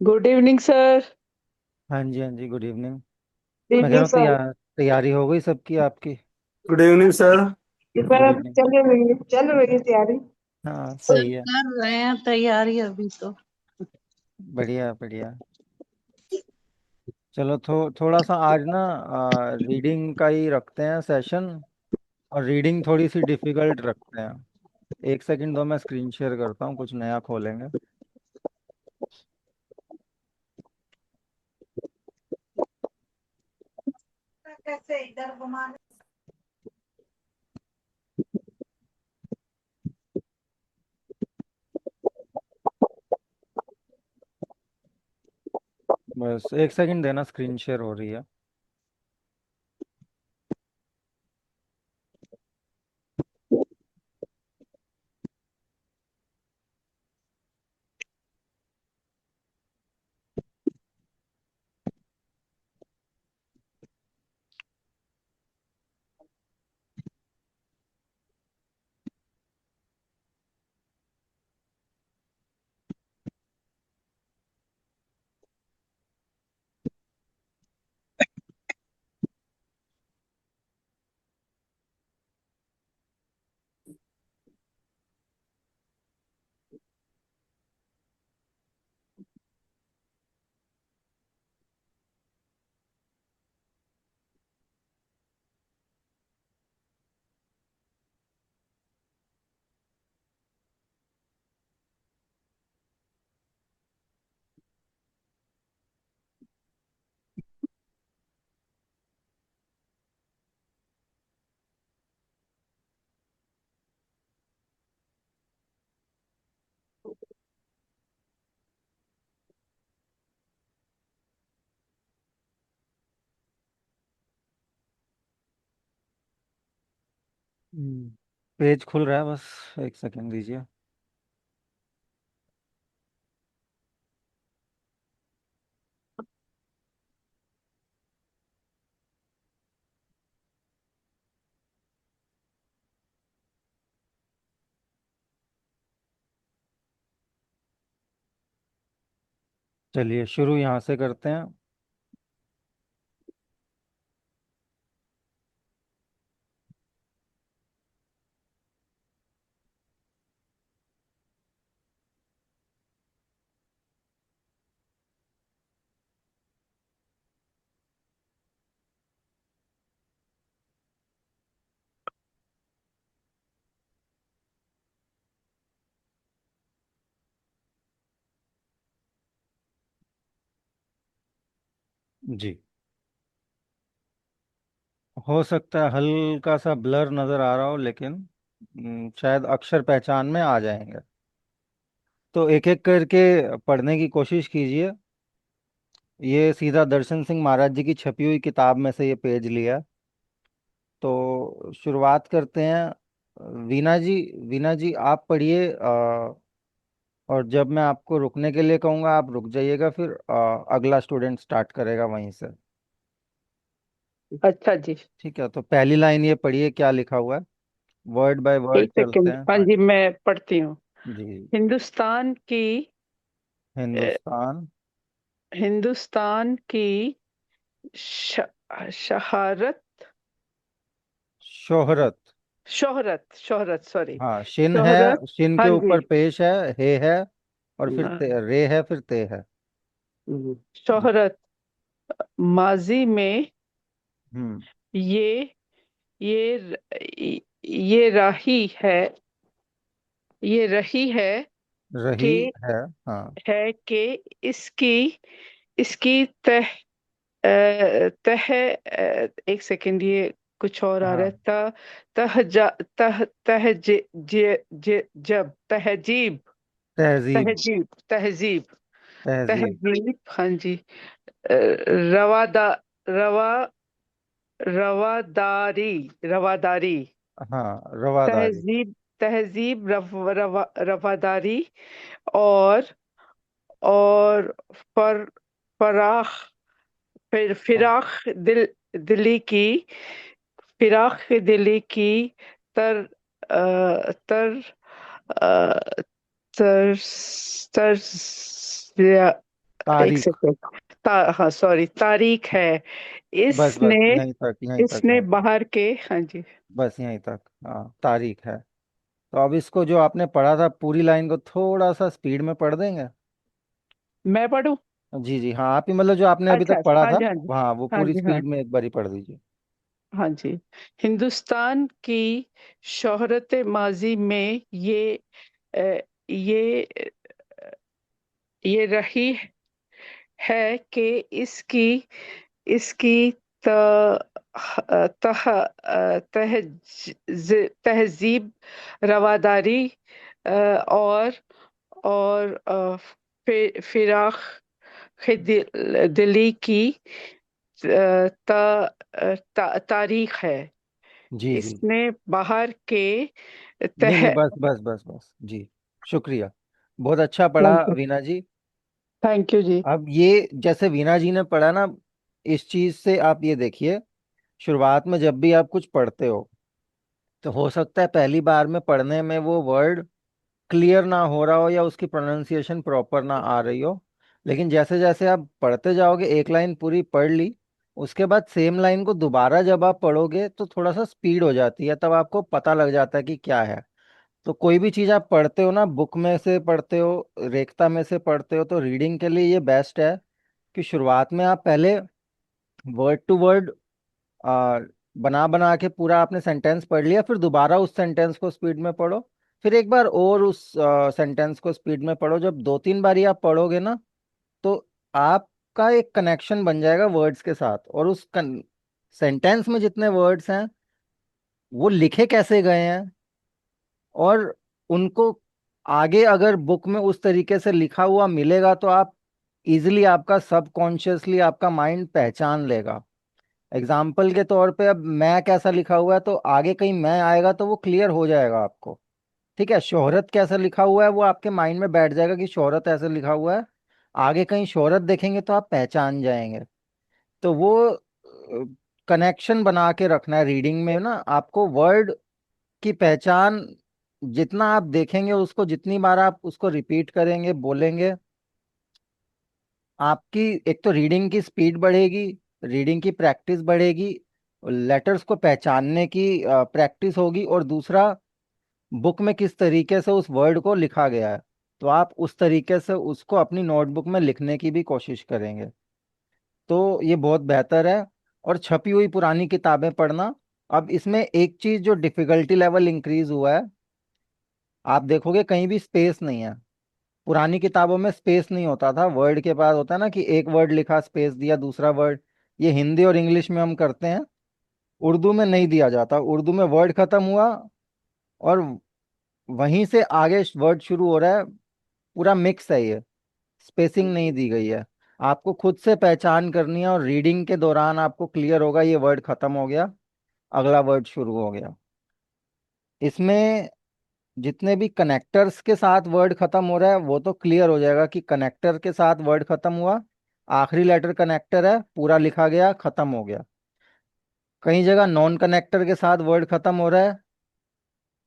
Good evening sir. हाँ जी, हाँ जी, good evening. मैं कह रहा इवनिंग हूँ सर। तैयारी हो गई सबकी आपकी। Good evening sir. ये गुड सर इवनिंग। चल रही है तैयारी। हाँ, सर सही है। कर रहे हैं तैयारी अभी तो। बढ़िया बढ़िया। चलो थोड़ा सा आज ना रीडिंग का ही रखते हैं सेशन। और रीडिंग थोड़ी सी डिफिकल्ट रखते हैं। एक सेकंड दो, मैं स्क्रीन शेयर करता हूँ, कुछ नया खोलेंगे। कैसे इधर घुमा। बस एक सेकंड देना, स्क्रीन शेयर हो रही है। पेज खुल रहा है, बस एक सेकंड दीजिए। चलिए शुरू यहाँ से करते हैं। जी। हो सकता है हल्का सा ब्लर नजर आ रहा हो, लेकिन शायद अक्षर पहचान में आ जाएंगे। तो एक एक करके पढ़ने की कोशिश कीजिए। ये सीधा दर्शन सिंह महाराज जी की छपी हुई किताब में से ये पेज लिया। तो शुरुआत करते हैं। वीना जी, वीना जी आप पढ़िए। और जब मैं आपको रुकने के लिए कहूँगा आप रुक जाइएगा, फिर अगला स्टूडेंट स्टार्ट करेगा वहीं से। अच्छा जी। ठीक है, तो पहली लाइन ये पढ़िए, क्या लिखा हुआ है। वर्ड बाय वर्ड एक चलते सेकंड, हैं, हाँ हाँ। जी मैं पढ़ती हूँ। जी। हिंदुस्तान की अ, हिंदुस्तान। हिंदुस्तान की श, शहारत शोहरत। शोहरत शोहरत सॉरी। हाँ, शिन है। शोहरत। शिन के हाँ जी। ऊपर पेश है। हे है। और फिर अ, रे है, फिर ते है। जी। शोहरत माजी में हम्म। ये ये ये राही है, ये रही रही कि है। हाँ। है कि इसकी इसकी तह तह एक सेकंड, ये कुछ और आ रहा है। हाँ। तह जा तह तह जे जे जे जब तहजीब तहजीब। तहजीब तहजीब तहजीब। तहजीब हाँ जी। रवादा रवा रवादारी रवादारी हाँ, रवादारी। तहजीब तहजीब रवादारी और और फर फराख हाँ। फिराख दिली की फिराख दिली की तर तर अ, तर तर एक तारीख। सेकेंड। हाँ सॉरी, तारीख है। बस बस इसने यहीं तक, यहीं तक, इसने यहीं तक। बाहर के, हाँ जी। बस यहीं तक, हाँ तारीख है। तो अब इसको जो आपने पढ़ा था पूरी लाइन को थोड़ा सा स्पीड में पढ़ देंगे? मैं पढ़ूं? जी जी हाँ, आप ही मतलब जो आपने अभी अच्छा तक पढ़ा हाँ था, जी, हाँ जी। हाँ वो हाँ पूरी जी, हाँ। स्पीड में एक बार ही पढ़ दीजिए। हाँ जी। हिंदुस्तान की शोहरत माजी में अ, ये ये रही है कि इसकी इसकी त, तह, तहजीब, रवादारी, और फिराख दिली की तारीख है। जी जी। इसने बाहर के नहीं तह। नहीं, बस बस बस बस जी। शुक्रिया। बहुत अच्छा पढ़ा thank you. Veena ji. Thank you जी। अब ये जैसे वीना जी ने पढ़ा ना, इस चीज से आप ये देखिए, शुरुआत में जब भी आप कुछ पढ़ते हो तो हो सकता है पहली बार में पढ़ने में वो वर्ड क्लियर ना हो रहा हो या उसकी प्रोनाउंसिएशन प्रॉपर ना आ रही हो। लेकिन जैसे जैसे आप पढ़ते जाओगे, एक लाइन पूरी पढ़ ली, उसके बाद सेम लाइन को दोबारा जब आप पढ़ोगे तो थोड़ा सा स्पीड हो जाती है, तब आपको पता लग जाता है कि क्या है। तो कोई भी चीज़ आप पढ़ते हो ना, बुक में से पढ़ते हो, रेखता में से पढ़ते हो, तो रीडिंग के लिए ये बेस्ट है कि शुरुआत में आप पहले वर्ड टू वर्ड आ, बना बना के पूरा आपने सेंटेंस पढ़ लिया, फिर दोबारा उस सेंटेंस को स्पीड में पढ़ो, फिर एक बार और उस सेंटेंस को स्पीड में पढ़ो। जब दो तीन बारी आप पढ़ोगे ना, तो आपका एक कनेक्शन बन जाएगा वर्ड्स के साथ, और उस सेंटेंस में जितने वर्ड्स हैं वो लिखे कैसे गए हैं, और उनको आगे अगर बुक में उस तरीके से लिखा हुआ मिलेगा तो आप इजिली, आपका सबकॉन्शियसली आपका माइंड पहचान लेगा। एग्जाम्पल के तौर पे, अब मैं कैसा लिखा हुआ है तो आगे कहीं मैं आएगा तो वो क्लियर हो जाएगा आपको। ठीक है, शोहरत कैसा लिखा हुआ है वो आपके माइंड में बैठ जाएगा कि शोहरत ऐसे लिखा हुआ है। आगे कहीं शोहरत देखेंगे तो आप पहचान जाएंगे। तो वो कनेक्शन बना के रखना है रीडिंग में ना, आपको वर्ड की पहचान, जितना आप देखेंगे उसको, जितनी बार आप उसको रिपीट करेंगे बोलेंगे, आपकी एक तो रीडिंग की स्पीड बढ़ेगी, रीडिंग की प्रैक्टिस बढ़ेगी, लेटर्स को पहचानने की प्रैक्टिस होगी, और दूसरा बुक में किस तरीके से उस वर्ड को लिखा गया है तो आप उस तरीके से उसको अपनी नोटबुक में लिखने की भी कोशिश करेंगे। तो ये बहुत बेहतर है। और छपी हुई पुरानी किताबें पढ़ना। अब इसमें एक चीज जो डिफिकल्टी लेवल इंक्रीज हुआ है, आप देखोगे कहीं भी स्पेस नहीं है। पुरानी किताबों में स्पेस नहीं होता था, वर्ड के बाद होता है ना कि एक वर्ड लिखा स्पेस दिया दूसरा वर्ड। ये हिंदी और इंग्लिश में हम करते हैं, उर्दू में नहीं दिया जाता। उर्दू में वर्ड खत्म हुआ और वहीं से आगे वर्ड शुरू हो रहा है, पूरा मिक्स है ये, स्पेसिंग नहीं दी गई है। आपको खुद से पहचान करनी है, और रीडिंग के दौरान आपको क्लियर होगा ये वर्ड खत्म हो गया, अगला वर्ड शुरू हो गया। इसमें जितने भी कनेक्टर्स के साथ वर्ड खत्म हो रहा है वो तो क्लियर हो जाएगा कि कनेक्टर के साथ वर्ड खत्म हुआ, आखिरी लेटर कनेक्टर है, पूरा लिखा गया, खत्म हो गया। कई जगह नॉन कनेक्टर के साथ वर्ड खत्म हो रहा है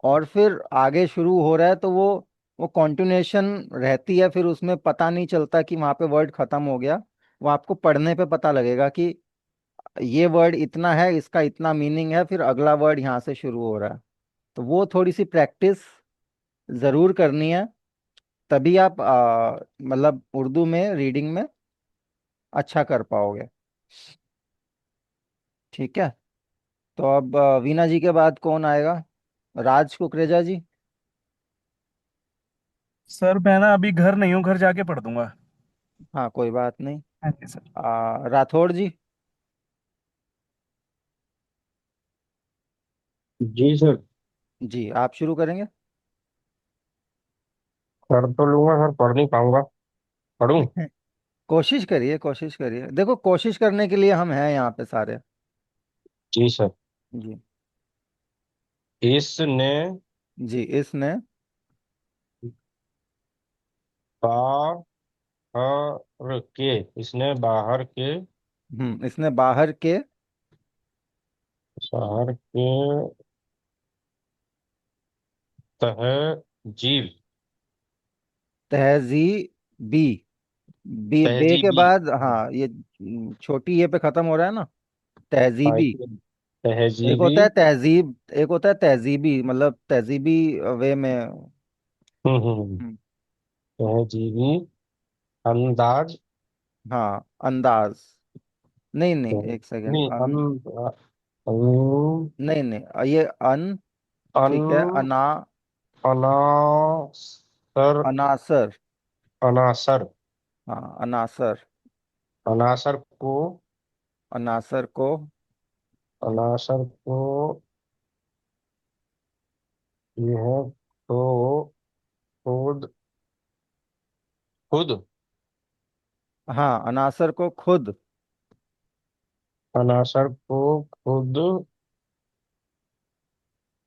और फिर आगे शुरू हो रहा है, तो वो कॉन्टिन्यूएशन रहती है, फिर उसमें पता नहीं चलता कि वहां पे वर्ड खत्म हो गया। वो आपको पढ़ने पे पता लगेगा कि ये वर्ड इतना है, इसका इतना मीनिंग है, फिर अगला वर्ड यहाँ से शुरू हो रहा है। तो वो थोड़ी सी प्रैक्टिस जरूर करनी है, तभी आप मतलब उर्दू में रीडिंग में अच्छा कर पाओगे। ठीक है। तो अब वीना जी के बाद कौन आएगा? राज कुकरेजा जी। सर मैं ना अभी घर नहीं हूँ, घर जाके पढ़ दूंगा। हाँ कोई बात नहीं। हाँ जी सर। राठौड़ जी। जी सर। जी आप शुरू करेंगे। पढ़ तो लूंगा सर, पढ़ नहीं पाऊंगा। पढ़ूं? कोशिश करिए, कोशिश करिए, देखो कोशिश करने के लिए हम हैं यहाँ पे सारे। जी सर। जी। इसने जी इसने। बाहर के, इसने बाहर के, इसने बाहर के शहर के तहजीब, तहजीबी बे बे के तहजीबी। बाद हाँ ये छोटी ये पे खत्म हो रहा है ना, हाँ, तहजीबी। इसमें एक तहजीबी। होता है तहजीब, एक होता है तहजीबी, मतलब तहजीबी वे में। हम्म। हम्म, तहजीबी अंदाज। हाँ अंदाज। नहीं नहीं, एक सेकेंड, नहीं अन, अन नहीं नहीं, ये अन, अन ठीक है, अना, अनासर। अनासर। अनासर। हाँ अनासर। अनासर को। अनासर को। अनासर को यह तो खुद खुद हाँ अनासर को खुद अनासर को खुद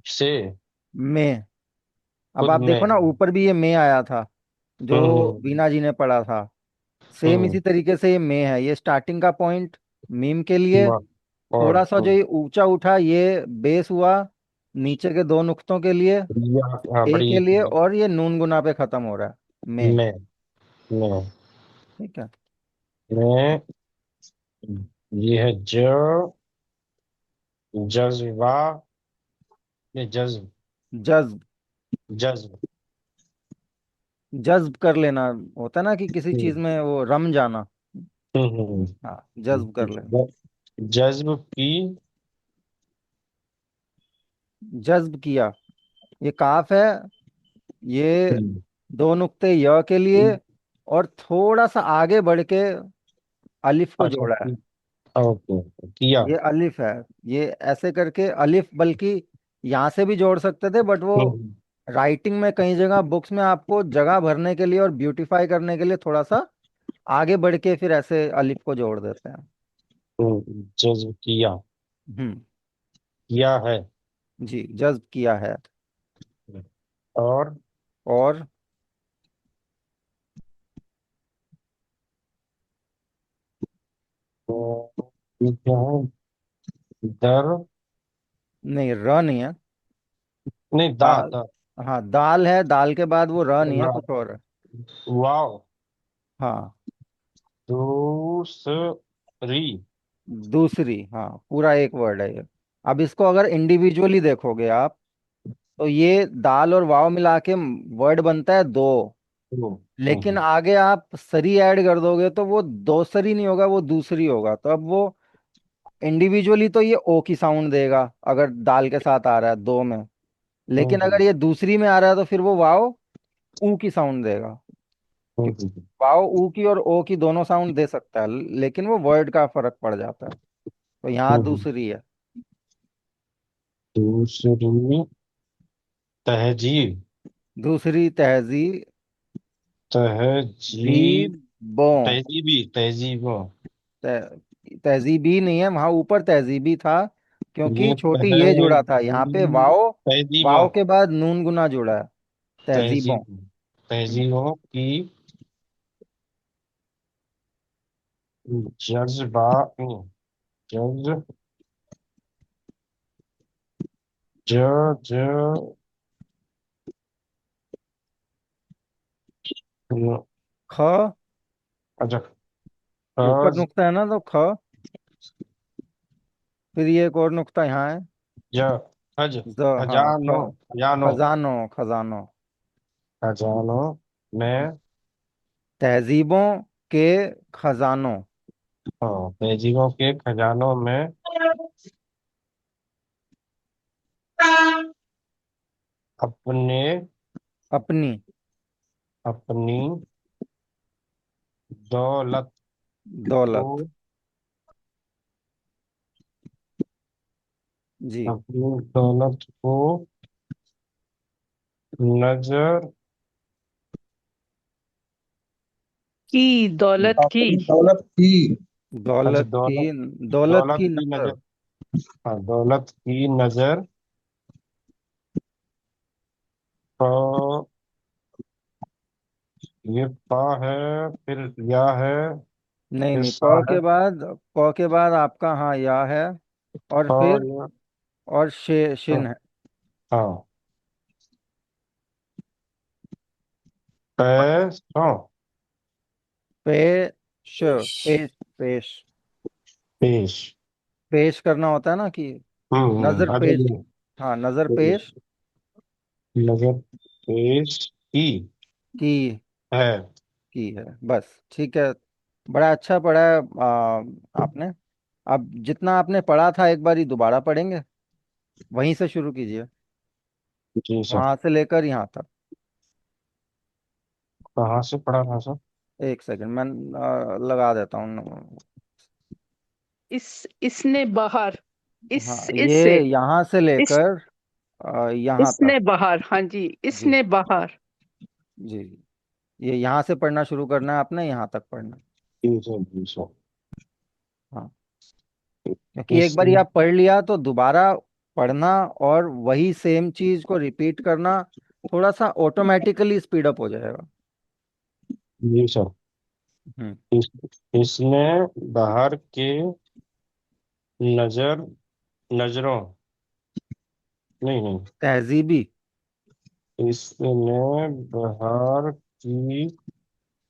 से। में। अब खुद आप में। देखो ना, ऊपर भी ये में आया था जो हम्म। बीना जी ने पढ़ा था। सेम हम्म। इसी तरीके से ये में है, ये स्टार्टिंग का पॉइंट मीम के लिए। वाह। और थोड़ा सा जो खुद। ये ऊंचा उठा ये बेस हुआ नीचे के दो नुक्तों के लिए, या। हाँ, ए के बड़ी। लिए, और ये नून गुना पे खत्म हो रहा है में। मैं मैं ठीक है। मैं ये है जज्बा। ये जज्ब। जज्ब। जज्ब कर लेना होता है ना, कि किसी चीज हम्म। में वो रम जाना। हम्म। हाँ जज्ब कर लेना। जज्ब की। जज्ब किया, ये काफ है, ये हम्म। दो नुक्ते य के लिए, और थोड़ा सा आगे बढ़ के अलिफ को अच्छा, जोड़ा है। ओके, किया। ये अलिफ है, ये ऐसे करके अलिफ, बल्कि यहाँ से भी जोड़ सकते थे, बट वो हम्म। राइटिंग में कई जगह बुक्स में आपको जगह भरने के लिए और ब्यूटीफाई करने के लिए थोड़ा सा आगे बढ़ के फिर ऐसे अलिफ को जोड़ देते हैं। जज्ब किया। हम्म। किया है। जी जज्ब किया है। और और ये क्या है? दर। नहीं, र नहीं है। नहीं, दा दाल। दा हाँ दाल है, दाल के बाद वो र नहीं है, रा- कुछ और है। वाव। हाँ दूसरी। दूसरी, हाँ पूरा एक वर्ड है ये। अब इसको अगर इंडिविजुअली देखोगे आप, तो ये दाल और वाव मिला के वर्ड बनता है दो। लेकिन हम्म। आगे आप सरी ऐड कर दोगे तो वो दो सरी नहीं होगा, वो दूसरी होगा। तो अब वो इंडिविजुअली तो ये ओ की साउंड देगा अगर दाल के साथ आ रहा है दो में। लेकिन अगर हम्म। ये दूसरी में आ रहा है तो फिर वो वाव ऊ की साउंड देगा। क्योंकि हम्म। वाव ऊ की और ओ की दोनों साउंड दे सकता है, लेकिन वो वर्ड का फर्क पड़ जाता है। तो यहाँ हम्म। दूसरी है। दूसरी तहजीब। दूसरी तहजीब। तहजीब। जीबों। तहजीबी। तहजीबी नहीं है, वहां ऊपर तहजीबी था क्योंकि ये छोटी ये जुड़ा था, यहाँ पे वाव, तहजीबों। वाव के बाद नून गुना जुड़ा है। तहजीबों। तहजीब तहजीबों की जज्बा जज ज ज ख, अच्छा। ऊपर खज नुक्ता है ना तो ख, फिर ये एक और नुक्ता यहाँ है। ज खज हाँ खजानो। खजानो। खजानो, खजानो। खजानो में। तहजीबों के खजानों। हाँ, तहजीबों के खजानों में अपने अपनी। अपनी दौलत को दौलत। जी। अपनी दौलत को नजर। की, दौलत की। अपनी दौलत की। अच्छा, दौलत की। दौलत। दौलत दौलत की की नजर। नजर। हाँ, दौलत की नजर तो ये पा है, फिर या है, नहीं फिर नहीं, सा है। प के बाद आपका हाँ या है, और फिर या। और शिन है। हाँ। पैसों। पेश पेश पेश पेश। पेश करना होता है ना कि नजर आ पेश। जाइए। हाँ, नजर पेश नजर पेश की है। की है, बस ठीक है। बड़ा अच्छा पढ़ा है आपने। अब जितना आपने पढ़ा था एक बार ही दोबारा पढ़ेंगे, वहीं से शुरू कीजिए, जी सर। वहां से लेकर यहाँ तक। कहाँ से पढ़ा था सर? एक सेकंड, मैं लगा देता हूँ। इसने बाहर, हाँ, इससे, ये यहाँ से इस लेकर यहाँ तक। इसने बाहर, हाँ जी, जी इसने बाहर। जी जी। ये यहाँ से पढ़ना शुरू करना है आपने, यहाँ तक पढ़ना है। जी सर, जी सर। हाँ, क्योंकि एक इस बार आप पढ़ लिया तो दोबारा पढ़ना और वही सेम चीज को रिपीट करना थोड़ा सा ऑटोमेटिकली स्पीड अप हो जाएगा। जी सर। हम्म। इस, इसने बाहर के नजर नजरों, नहीं नहीं, तहजीबी। इसने बाहर की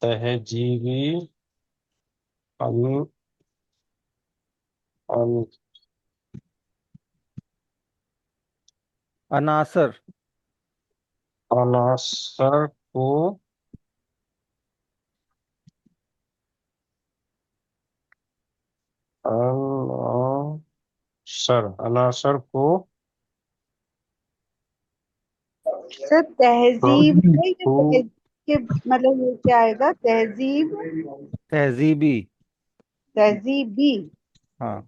तहजीबी अन, अन, अनासर। अनासर को अनासर को सर तहजीब है या को तहजीब के मतलब ये क्या आएगा? तहजीब, तहजीबी। तहजीबी। हाँ।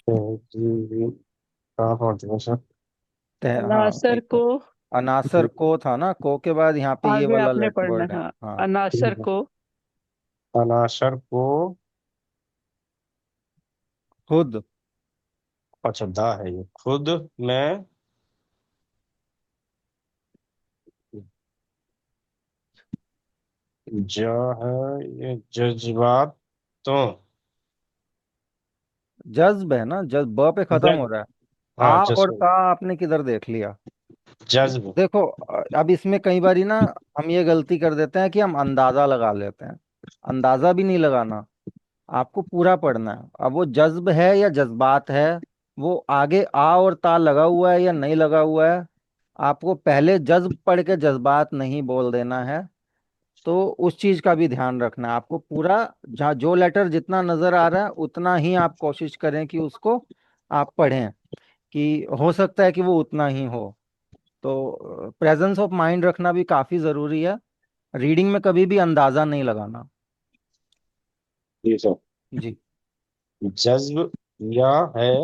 तहजीबी कहाँ पहुंच गए सर? हाँ, अनासर एक को मिनट। अनासर को था ना, को के बाद यहाँ पे ये आगे वाला आपने लेट पढ़ना वर्ड है, है। हाँ। हाँ। अनासर को अनासर को, खुद। अच्छा दा है ये, खुद में जो है ये जज्बात तो जज्ब है ना, जज्ब ब पे खत्म हो जज्ब, रहा है। हाँ आ और जज्ब, का आपने किधर देख लिया? जज्ब। देखो, अब इसमें कई बारी ना हम ये गलती कर देते हैं कि हम अंदाजा लगा लेते हैं। अंदाजा भी नहीं लगाना, आपको पूरा पढ़ना है। अब वो जज्ब है या जज्बात है, वो आगे आ और ता लगा हुआ है या नहीं लगा हुआ है, आपको पहले जज्ब पढ़ के जज्बात नहीं बोल देना है। तो उस चीज का भी ध्यान रखना है आपको पूरा। जहाँ जो लेटर जितना नजर आ रहा है उतना ही आप कोशिश करें कि उसको आप पढ़ें, कि हो सकता है कि वो उतना ही हो। तो प्रेजेंस ऑफ माइंड रखना भी काफी जरूरी है। रीडिंग में कभी भी अंदाजा नहीं लगाना। जी सर। जी। जज्ब या है,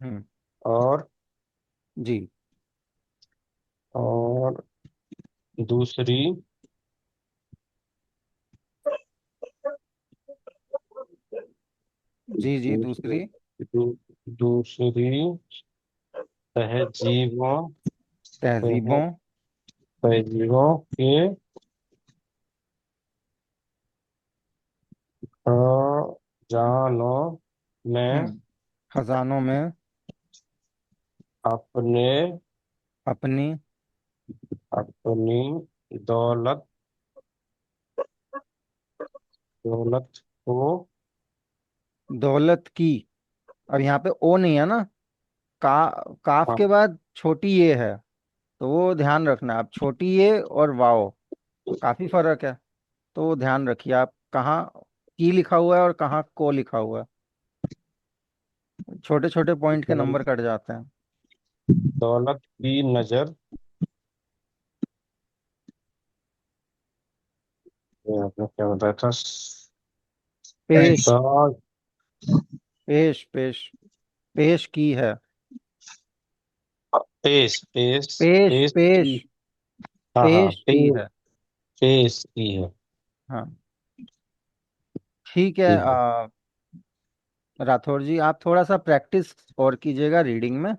हम्म। और जी और दूसरी, जी जी। दूसरी, दूसरी दूसरी तहजीबों, तहजीबों। तहजीबों के खजानों में खजानों में अपने अपनी अपनी दौलत दौलत को, दौलत की। अब यहाँ पे ओ नहीं है ना, का काफ हाँ, के बाद छोटी ये है, तो वो ध्यान रखना। आप छोटी ये और वाओ काफी फर्क है, तो वो ध्यान रखिए आप कहाँ की लिखा हुआ है और कहाँ को लिखा हुआ है। छोटे छोटे पॉइंट के नंबर कट जाते हैं। दौलत की नजर, ये आपने क्या बताया था? पेश सा- पेश पेश पेश की है। पेश पेश पेश पेश पेश की, हाँ हाँ, पेश की है। पेश की है। हाँ, ठीक है। ठीक है। राठौर जी, आप थोड़ा सा प्रैक्टिस और कीजिएगा रीडिंग में।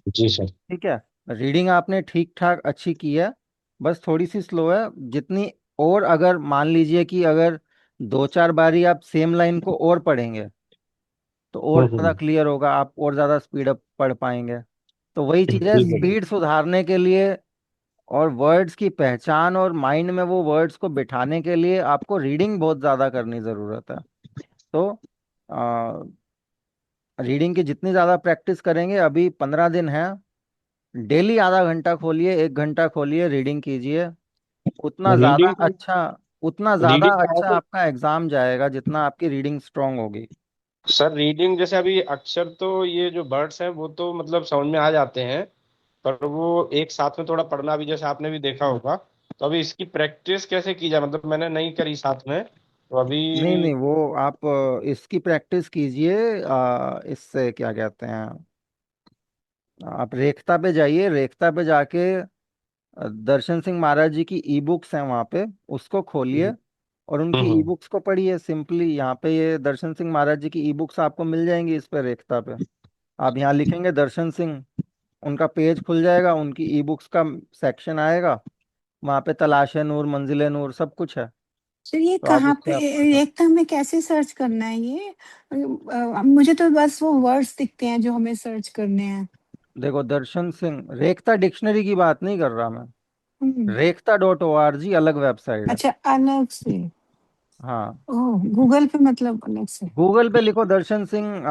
जी सर। ठीक है। रीडिंग आपने ठीक ठाक अच्छी की है, बस थोड़ी सी स्लो है जितनी। और अगर मान लीजिए कि अगर दो चार बारी आप सेम लाइन को और पढ़ेंगे तो और ज़्यादा हम्म। क्लियर होगा, आप और ज़्यादा स्पीड अप पढ़ पाएंगे। तो वही चीज़ है, ठीक है। स्पीड सुधारने के लिए और वर्ड्स की पहचान और माइंड में वो वर्ड्स को बिठाने के लिए आपको रीडिंग बहुत ज़्यादा करनी ज़रूरत है। तो रीडिंग की जितनी ज़्यादा प्रैक्टिस करेंगे, अभी 15 दिन है, डेली आधा घंटा खोलिए, 1 घंटा खोलिए, रीडिंग कीजिए, उतना ज़्यादा रीडिंग अच्छा, उतना ज़्यादा रीडिंग अच्छा आपका एग्ज़ाम जाएगा जितना आपकी रीडिंग स्ट्रांग होगी। सर, रीडिंग जैसे अभी अक्षर तो ये जो वर्ड्स हैं वो तो मतलब समझ में आ जाते हैं, पर वो एक साथ में थोड़ा पढ़ना भी जैसे आपने भी देखा होगा, तो अभी इसकी प्रैक्टिस कैसे की जाए? मतलब मैंने नहीं करी साथ में, तो अभी। नहीं नहीं, वो आप इसकी प्रैक्टिस कीजिए, इससे क्या कहते हैं, आप रेखता पे जाइए, रेखता पे जाके दर्शन सिंह महाराज जी की ई बुक्स हैं वहाँ पे, उसको खोलिए और उनकी ई हम्म। बुक्स को पढ़िए। सिंपली यहाँ पे ये दर्शन सिंह महाराज जी की ई बुक्स आपको मिल जाएंगी इस पे, रेखता पे आप यहाँ लिखेंगे दर्शन सिंह, उनका पेज खुल जाएगा, उनकी ई बुक्स का सेक्शन आएगा, वहाँ पे तलाशे नूर, मंजिले नूर सब कुछ है। तो ये तो आप कहाँ पे, उससे आप पढ़ सकते। एकता में कैसे सर्च करना है ये? मुझे तो बस वो वर्ड्स दिखते हैं जो हमें सर्च करने हैं। देखो दर्शन सिंह, रेखता डिक्शनरी की बात नहीं कर रहा मैं, हम्म, रेखता.org अलग वेबसाइट है। अच्छा, अलग से। हाँ, ओह, गूगल पे मतलब अलग से। गूगल पे लिखो दर्शन सिंह,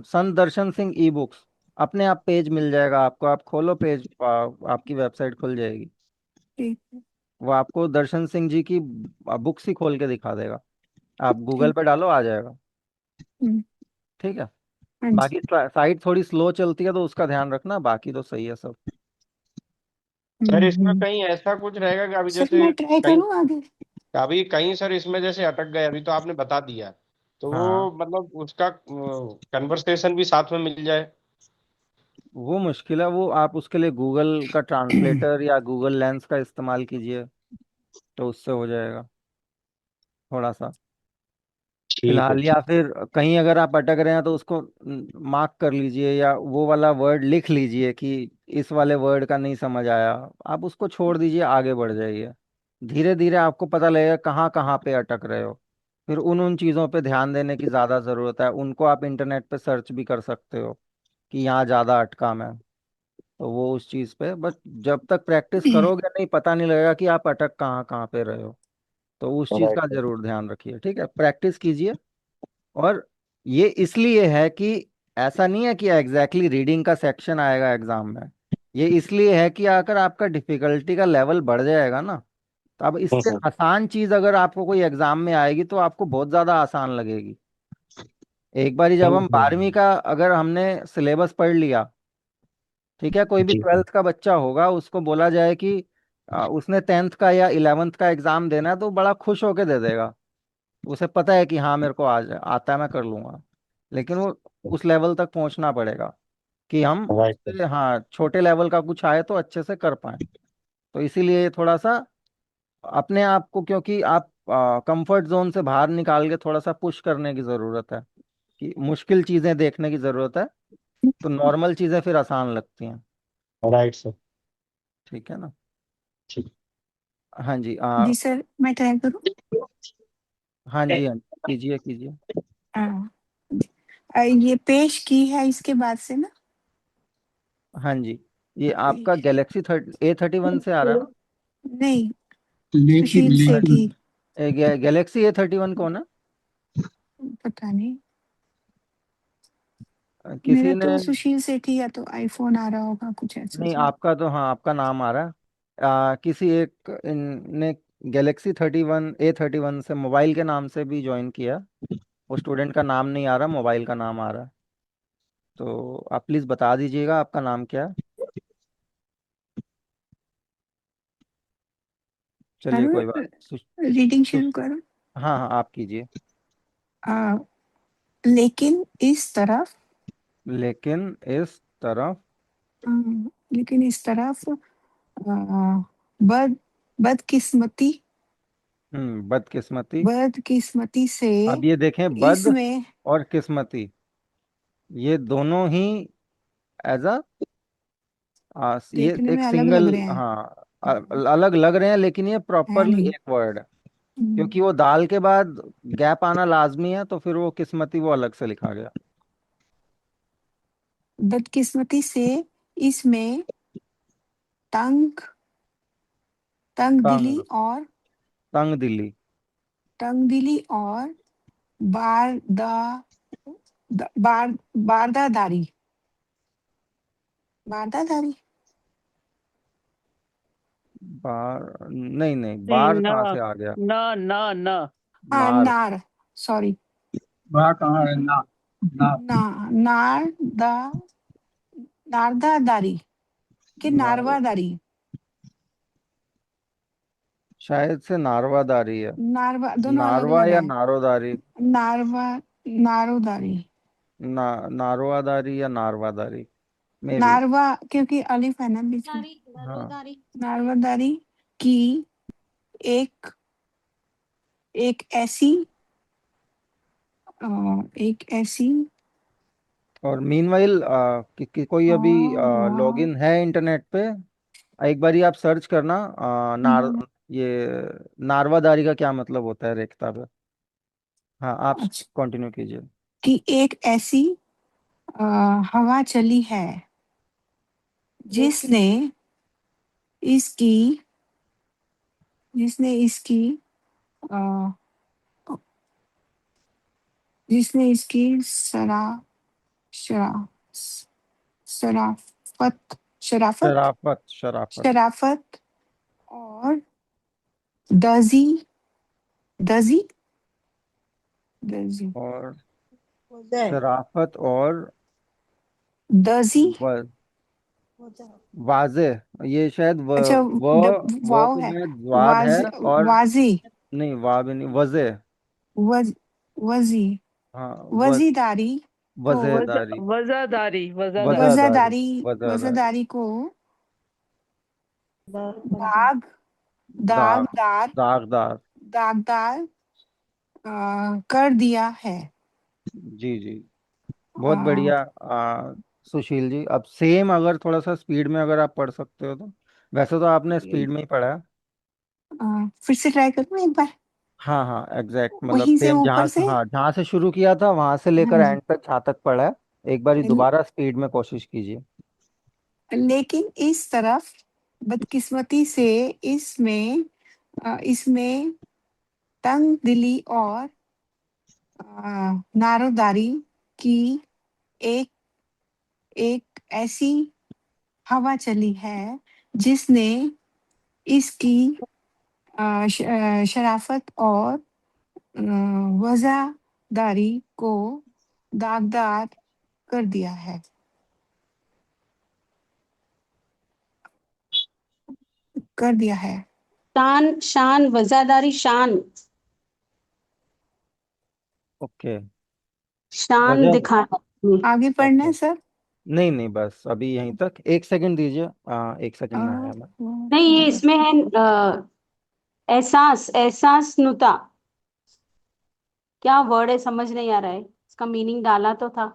संत दर्शन सिंह ई बुक्स, अपने आप पेज मिल जाएगा आपको, आप खोलो पेज, आपकी वेबसाइट खुल जाएगी। ठीक है। वो आपको दर्शन सिंह जी की बुक्स ही खोल के दिखा देगा, आप गूगल ठीक। पे डालो आ जाएगा। हम्म, ठीक है। हाँ जी। बाकी साइट थोड़ी स्लो चलती है तो उसका ध्यान रखना, बाकी तो सही है सब। सर, इसमें हम्म। कहीं ऐसा कुछ रहेगा कि अभी सर जैसे मैं ट्राई कहीं, करूँ आगे? अभी कहीं सर इसमें जैसे अटक गए, अभी तो आपने बता दिया, तो वो हाँ, मतलब उसका कन्वर्सेशन भी साथ में मिल जाए। वो मुश्किल है, वो आप उसके लिए गूगल का ट्रांसलेटर या गूगल लेंस का इस्तेमाल कीजिए, तो उससे हो जाएगा थोड़ा सा ठीक है, फिलहाल। या ठीक। फिर कहीं अगर आप अटक रहे हैं तो उसको मार्क कर लीजिए, या वो वाला वर्ड लिख लीजिए कि इस वाले वर्ड का नहीं समझ आया, आप उसको छोड़ दीजिए, आगे बढ़ जाइए। धीरे धीरे आपको पता लगेगा कहाँ कहाँ पे अटक रहे हो, फिर उन उन चीज़ों पे ध्यान देने की ज़्यादा ज़रूरत है, उनको आप इंटरनेट पे सर्च भी कर सकते हो कि यहाँ ज़्यादा अटका मैं, तो वो उस चीज़ पे, बट जब तक प्रैक्टिस करोगे नहीं पता नहीं लगेगा कि आप अटक कहाँ कहाँ पे रहे हो। तो उस चीज़ का राइट। जरूर ध्यान रखिए, ठीक है, प्रैक्टिस कीजिए। और ये इसलिए है कि ऐसा नहीं है कि एग्जैक्टली रीडिंग का सेक्शन आएगा एग्जाम में, ये इसलिए है कि अगर आपका डिफिकल्टी का लेवल बढ़ जाएगा ना, तो अब इससे हम्म। आसान चीज अगर आपको कोई एग्जाम में आएगी तो आपको बहुत ज्यादा आसान लगेगी। एक बारी जब हम 12वीं हम्म। का अगर हमने सिलेबस पढ़ लिया, ठीक है, कोई भी जी सर। 12th का बच्चा होगा उसको बोला जाए कि उसने 10th का या 11th का एग्जाम देना है, तो बड़ा खुश होके दे देगा, उसे पता है कि हाँ मेरे को आता है, मैं कर लूंगा। लेकिन वो उस लेवल तक पहुंचना पड़ेगा कि हम राइट सर। उससे, हाँ, छोटे लेवल का कुछ आए तो अच्छे से कर पाए। तो इसीलिए थोड़ा सा अपने आप को, क्योंकि आप कंफर्ट जोन से बाहर निकाल के थोड़ा सा पुश करने की ज़रूरत है, कि मुश्किल चीज़ें देखने की ज़रूरत है, तो नॉर्मल चीज़ें फिर आसान लगती हैं। Right sir. ठीक है ना। ठीक। हाँ जी, जी सर, मैं ट्राई करूँ? हाँ जी, हाँ जी, कीजिए कीजिए। हाँ। ये पेश की है इसके बाद से ना? हाँ जी, ये आपका गैलेक्सी A31 से आ रहा है ना। नहीं, सुशील सेठी। गैलेक्सी A31 कौन है? पता नहीं, मेरा किसी ने, तो सुशील सेठी या तो आईफोन आ रहा होगा, कुछ ऐसा नहीं सा। आपका तो, हाँ आपका नाम आ रहा है, किसी एक ने गैलेक्सी 31 A31 से मोबाइल के नाम से भी ज्वाइन किया, वो स्टूडेंट का नाम नहीं आ रहा, मोबाइल का नाम आ रहा है। तो आप प्लीज़ बता दीजिएगा आपका नाम क्या है। चलिए कोई बात। करूँ? रीडिंग सु, शुरू करूँ? हाँ हाँ, आप कीजिए। आ, लेकिन इस तरफ, लेकिन इस तरफ, लेकिन इस तरफ बद बदकिस्मती, बदकिस्मती। बदकिस्मती से अब ये देखें, बद इसमें, और किस्मती, ये दोनों ही एज अ, ये देखने एक में अलग लग सिंगल, रहे हैं। हाँ, हाँ, अलग लग रहे हैं, लेकिन ये है प्रॉपरली नहीं। एक वर्ड है, हम्म, क्योंकि वो दाल के बाद गैप आना लाजमी है, तो फिर वो किस्मती वो अलग से लिखा गया। बदकिस्मती से इसमें तंग तंग दिली तंग, और तंग दिली, तंग दिली और बारदा बार बारदादारी, बारदादारी। बार, नहीं नहीं, नहीं, बार न कहाँ से आ गया? न न न हाँ, नार, नार, सॉरी। वह कहाँ है ना? ना। ना, नार दा नारदादारी कि नार, नारवादारी। शायद से नारवादारी है। नारवा दोनों अलग नारवा अलग या है। नारोदारी, नारवा, नारोदारी, नारवादारी या नारवादारी, मे बी। नारवा, क्योंकि अलिफ है ना बीच में। हाँ। नारवादारी की एक एक ऐसी एक ऐसी और मीनवाइल कोई अभी वाह, लॉगिन है इंटरनेट पे? एक बारी आप सर्च करना, ये नारवादारी का क्या मतलब होता है रेखता पे। हाँ, आप अच्छा, कंटिन्यू कीजिए। कि एक ऐसी अ, हवा चली है जिसने इसकी जिसने इसकी अ, जिसने इसकी शरा शराफत शराफत शराफत, शराफत। शराफत और दजी दजी दजी और वजह शराफत और दजी। व, वाजे, ये शायद अच्छा, व वाव के है। बाद वाद है। और वाजी, नहीं, वाह भी नहीं, वजे। वज वजी हाँ, वजीदारी को वजेदारी, वजादारी वजादारी। वजादारी, वजादारी वजादारी। वजादारी को दार दाग दाग, दागदार दागदार। दागदार कर दिया है। जी जी, बहुत आ, बढ़िया। सुशील जी, अब सेम अगर थोड़ा सा स्पीड में अगर आप पढ़ सकते हो तो। वैसे तो आपने स्पीड में ही पढ़ा है। फिर से ट्राई करूँ एक बार, हाँ हाँ, एग्जैक्ट, मतलब वहीं से सेम ऊपर जहाँ से। से, हाँ, जहाँ से शुरू किया था वहां से हाँ लेकर जी। एंड तक जहाँ तक पढ़ा है, एक बार ल- दोबारा स्पीड में कोशिश कीजिए। लेकिन इस तरफ बदकिस्मती से इसमें इसमें तंग दिली और नारोदारी की एक एक ऐसी हवा चली है जिसने इसकी शराफत और वज़ादारी को दागदार कर दिया है। कर दिया है। शान शान वजादारी शान ओके। शान वजह, दिखाना। आगे पढ़ना है ओके, सर। नहीं नहीं, बस अभी यहीं तक, एक सेकंड दीजिए। एक अ, सेकंड में आया मैं। नहीं, ये इसमें है एहसास एहसास नुता। क्या वर्ड है समझ नहीं आ रहा है, इसका मीनिंग डाला तो था।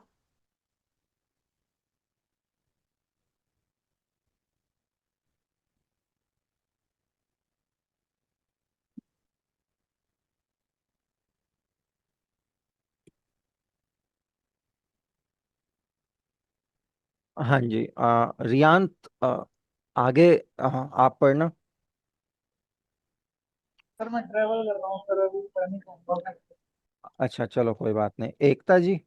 हाँ जी, रियांत, आगे आप पढ़ना। सर मैं ट्रेवल कर रहा हूँ सर, अभी पढ़ने का। अच्छा, चलो कोई बात नहीं, एकता जी।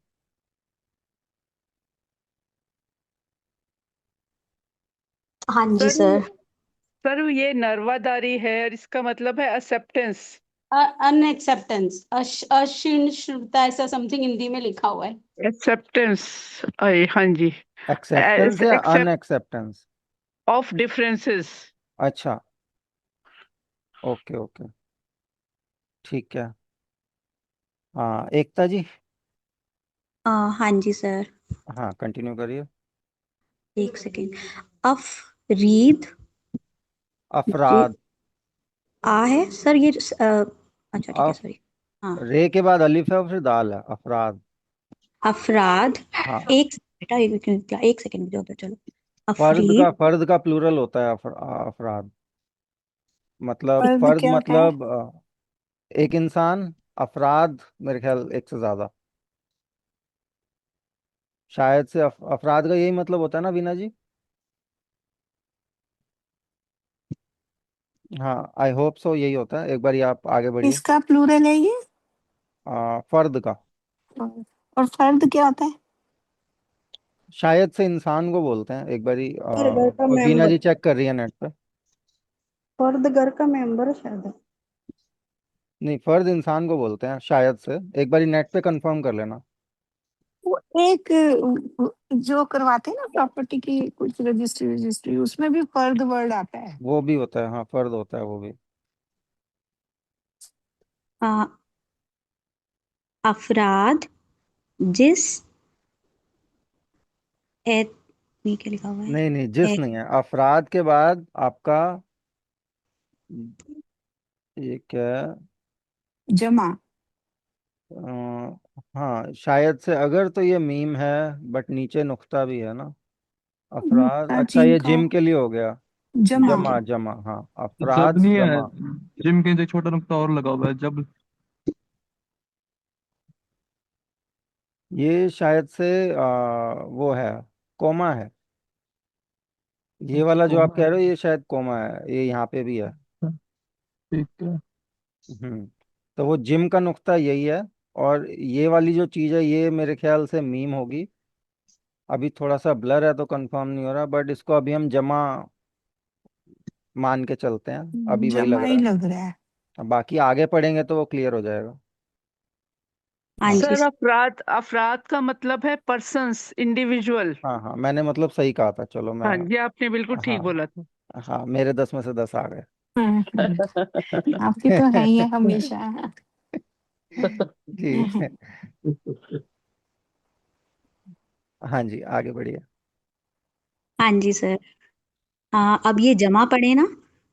हाँ जी सर सर। सर ये नरवादारी है और इसका मतलब है एक्सेप्टेंस। अनएक्सेप्टेंस, अशिष्णुता, ऐसा समथिंग हिंदी में लिखा हुआ है। एक्सेप्टेंस, हाँ जी। एक्सेप्टेंस या एक्सेप्ट अनएक्सेप्टेंस? Of differences. अच्छा, ओके ओके, ठीक है। हाँ, एकता जी। हाँ जी सर। हाँ, कंटिन्यू करिए। एक सेकेंड। अफरीद रे अफराद। आ है सर, ये अच्छा ठीक है, अफ, सॉरी। हाँ, रे के बाद अलिफ है और फिर दाल है, अफराद। अफराद। हाँ, एक बेटा, एक सेकेंड मुझे उधर चलो। फर्द अफरीद। का, फर्द का प्लूरल होता है अफराद। मतलब एक फर्द फर्द क्या होता है? मतलब एक इंसान, अफराद मेरे ख्याल एक से ज्यादा। शायद से अफराद का यही मतलब होता है ना, बीना जी? हाँ, आई होप सो यही होता है। एक बार ये आप आगे बढ़िए। इसका प्लूरल है ये? फर्द का। और फर्द क्या होता है? शायद से इंसान को बोलते हैं। एक बारी घर घर का और बीना मेंबर। जी चेक कर रही है नेट पे। फर्द घर का मेंबर है शायद। नहीं, फर्द इंसान को बोलते हैं शायद से। एक बारी नेट पे कंफर्म कर लेना। वो एक जो करवाते हैं ना प्रॉपर्टी की कुछ रजिस्ट्री रजिस्ट्री, उसमें भी फर्द वर्ड आता है। वो भी होता है, हाँ, फर्द होता है वो भी। आ, अफराद जिस एत ये क्या लिखा हुआ है? नहीं नहीं, जिस एत नहीं है। अफराद के बाद आपका ये क्या है? जमा। हाँ, शायद से अगर तो ये मीम है, बट नीचे नुक्ता भी है ना। अफराद, नुक्ता अच्छा, जिम ये का जिम के लिए हो गया। जमा। जमा जमा, हाँ, जब अफराद नहीं है, जमा। जिम के नीचे छोटा नुक्ता और लगा हुआ है जब। ये शायद से वो है, कोमा है। ये वाला जो आप कॉमा कह है। रहे हो, ये शायद कोमा है। ये यहाँ पे भी है। ठीक है। हम्म। तो वो जिम का नुक्ता यही है। और ये वाली जो चीज़ है, ये मेरे ख्याल से मीम होगी। अभी थोड़ा सा ब्लर है तो कंफर्म नहीं हो रहा, बट इसको अभी हम जमा मान के चलते हैं। अभी वही लग जमा ही रहा लग रहा है। है। बाकी आगे पढ़ेंगे तो वो क्लियर हो जाएगा। हाँ हाँ। जी। सर अफराद अफराद का मतलब है पर्सन्स, इंडिविजुअल। हाँ हाँ, मैंने मतलब सही कहा था, चलो मैं। हाँ जी, आपने बिल्कुल ठीक हाँ बोला था। हाँ, मेरे 10 में से 10 आ गए। हम्म, आपकी तो है ही है हमेशा। जी। हाँ जी, आगे बढ़िए। हाँ जी सर। अब ये जमा पढ़े ना।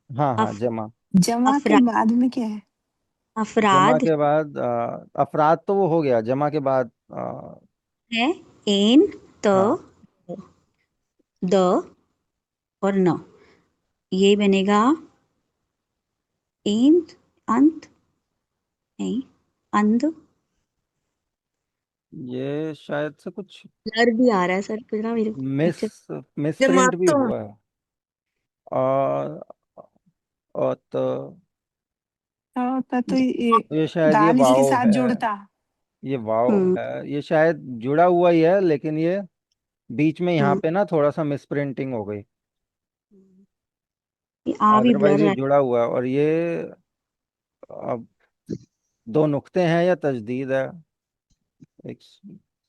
हाँ हाँ, अफ, जमा। जमा के अफरा बाद में क्या है? जमा अफराद के बाद अफराद तो वो हो गया। जमा के बाद है एन त हाँ, द और न, ये बनेगा एन अंत नहीं अंध। ये शायद से कुछ ब्लर भी आ रहा है सर कुछ ना मेरे मिस पिक्चर। मिस प्रिंट भी जमातों। हुआ है। और तो तो ये ये शायद ये दाल इसके वाव साथ है। जुड़ता। ये वाव हम्म। है। ये शायद जुड़ा हुआ ही है, लेकिन ये बीच में यहाँ हम्म। पे ना थोड़ा सा मिस प्रिंटिंग हो गई। ये आ भी अदरवाइज ब्लर ये है। जुड़ा हुआ है। और ये अब दो नुक्ते हैं या तजदीद है, एक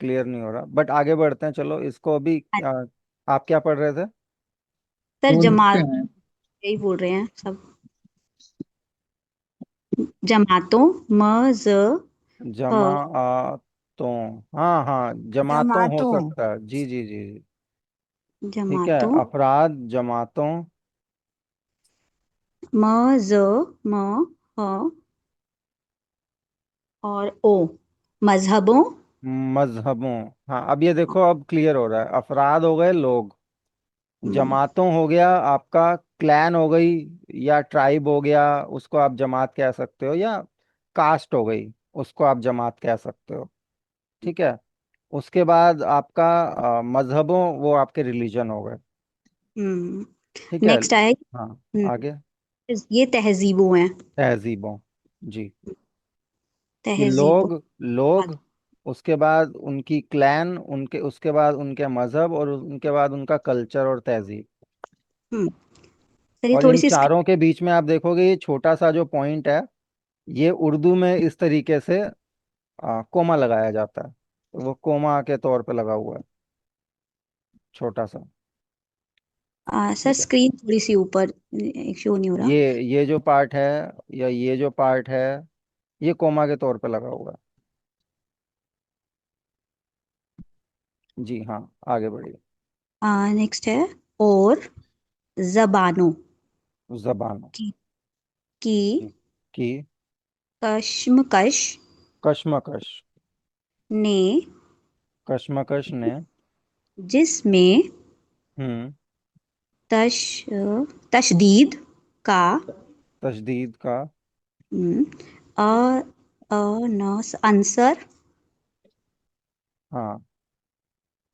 क्लियर नहीं हो रहा, बट आगे बढ़ते हैं। चलो इसको अभी आप क्या पढ़ रहे थे? सर दो नुक्ते जमात हैं। यही बोल रहे हैं सब। जमातों म ज ह जमातों। हाँ हाँ, जमातों हो जमातों। सकता है। जी जी जी जी। ठीक है, जमातों अफराद, जमातों। म ज म ह और ओ मजहबों। मजहबों। हाँ, अब ये देखो, अब क्लियर हो रहा है। अफराद हो गए लोग। हम्म, जमातों हो गया आपका क्लैन हो गई, या ट्राइब हो गया, उसको आप जमात कह सकते हो। या कास्ट हो गई, उसको आप जमात कह सकते हो। ठीक है। उसके बाद आपका मजहबों, वो आपके रिलीजन हो गए। ठीक है। नेक्स्ट आए। हाँ, आगे। ये तहजीबों हैं। तहजीबों। जी। ये तहजीबों। लोग, लोग। उसके बाद उनकी क्लैन, उनके उसके बाद उनके मजहब, और उनके बाद उनका कल्चर और तहजीब। हम्म। सर ये और थोड़ी इन सी चारों के बीच में आप देखोगे, ये छोटा सा जो पॉइंट है, ये उर्दू में इस तरीके से कोमा लगाया जाता है। तो वो कोमा के तौर पे लगा हुआ है, छोटा सा। सर ठीक है। स्क्रीन थोड़ी सी ऊपर शो नहीं हो रहा। ये जो पार्ट है, या ये जो पार्ट है, ये कोमा के तौर पे लगा हुआ है। जी हाँ, आगे बढ़िए। नेक्स्ट है और जबानों जबान की की कश्मकश कशमकश। ने कशमकश ने जिसमें हम्म तश तशदीद का तशदीद का हम्म, अ अंसर हाँ,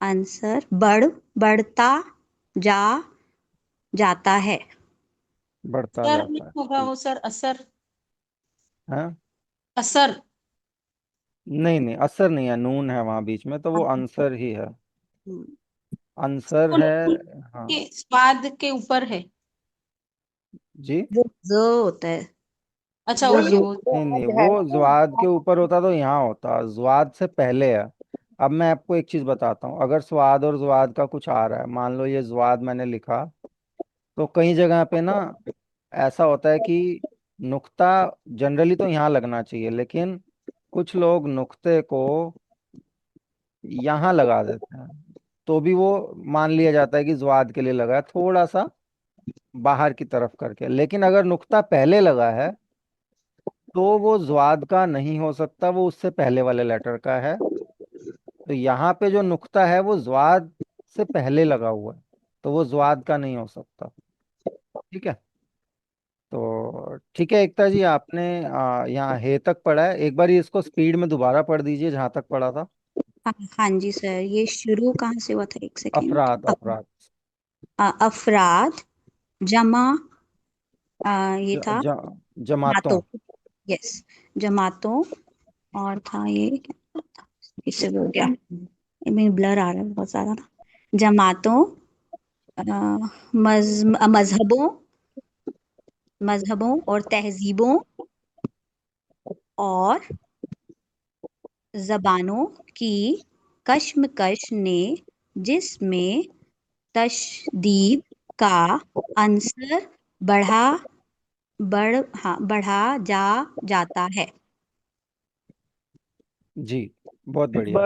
बढ़ता जा जाता है। बढ़ता सर नहीं जाता है। होगा ठीक वो सर, असर, है। असर। नहीं नहीं, असर नहीं है, नून है वहां बीच में, तो वो आंसर ही है। हम्म, आंसर वो है। नून हाँ के स्वाद के ऊपर है। जी। वो ज होता है। अच्छा वो वो जो, नहीं नहीं, है वो ना। ज्वाद के ऊपर होता तो यहाँ होता, ज्वाद से पहले है। अब मैं आपको एक चीज बताता हूँ, अगर स्वाद और ज्वाद का कुछ आ रहा है, मान लो ये ज्वाद मैंने लिखा, तो कई जगह पे ना ऐसा होता है कि नुक्ता जनरली तो यहाँ लगना चाहिए, लेकिन कुछ लोग नुक्ते को यहाँ लगा देते हैं, तो भी वो मान लिया जाता है कि ज्वाद के लिए लगा है, थोड़ा सा बाहर की तरफ करके। लेकिन अगर नुक्ता पहले लगा है तो वो ज्वाद का नहीं हो सकता, वो उससे पहले वाले लेटर का है। तो यहाँ पे जो नुक्ता है वो ज्वाद से पहले लगा हुआ है, तो वो ज्वाद का नहीं हो सकता। ठीक है। तो ठीक है एकता जी, आपने यहाँ हे तक पढ़ा है, एक बार इसको स्पीड में दोबारा पढ़ दीजिए जहाँ तक पढ़ा था। हाँ हाँ जी सर, ये शुरू कहाँ से हुआ था, एक सेकेंड। अपराध अपराध। अफराद, जमा, ये ज, था ज, जमातों। जमातों। यस, जमातों। और था ये, इससे हो गया, में ब्लर आ रहा है बहुत ज्यादा ना। जमातों, अ, मजहबों, मजहबों और तहजीबों और जबानों की कशमकश ने, जिसमें तशदीद का अंसर बढ़ा बढ़ा जाता है। जी, बहुत बढ़िया।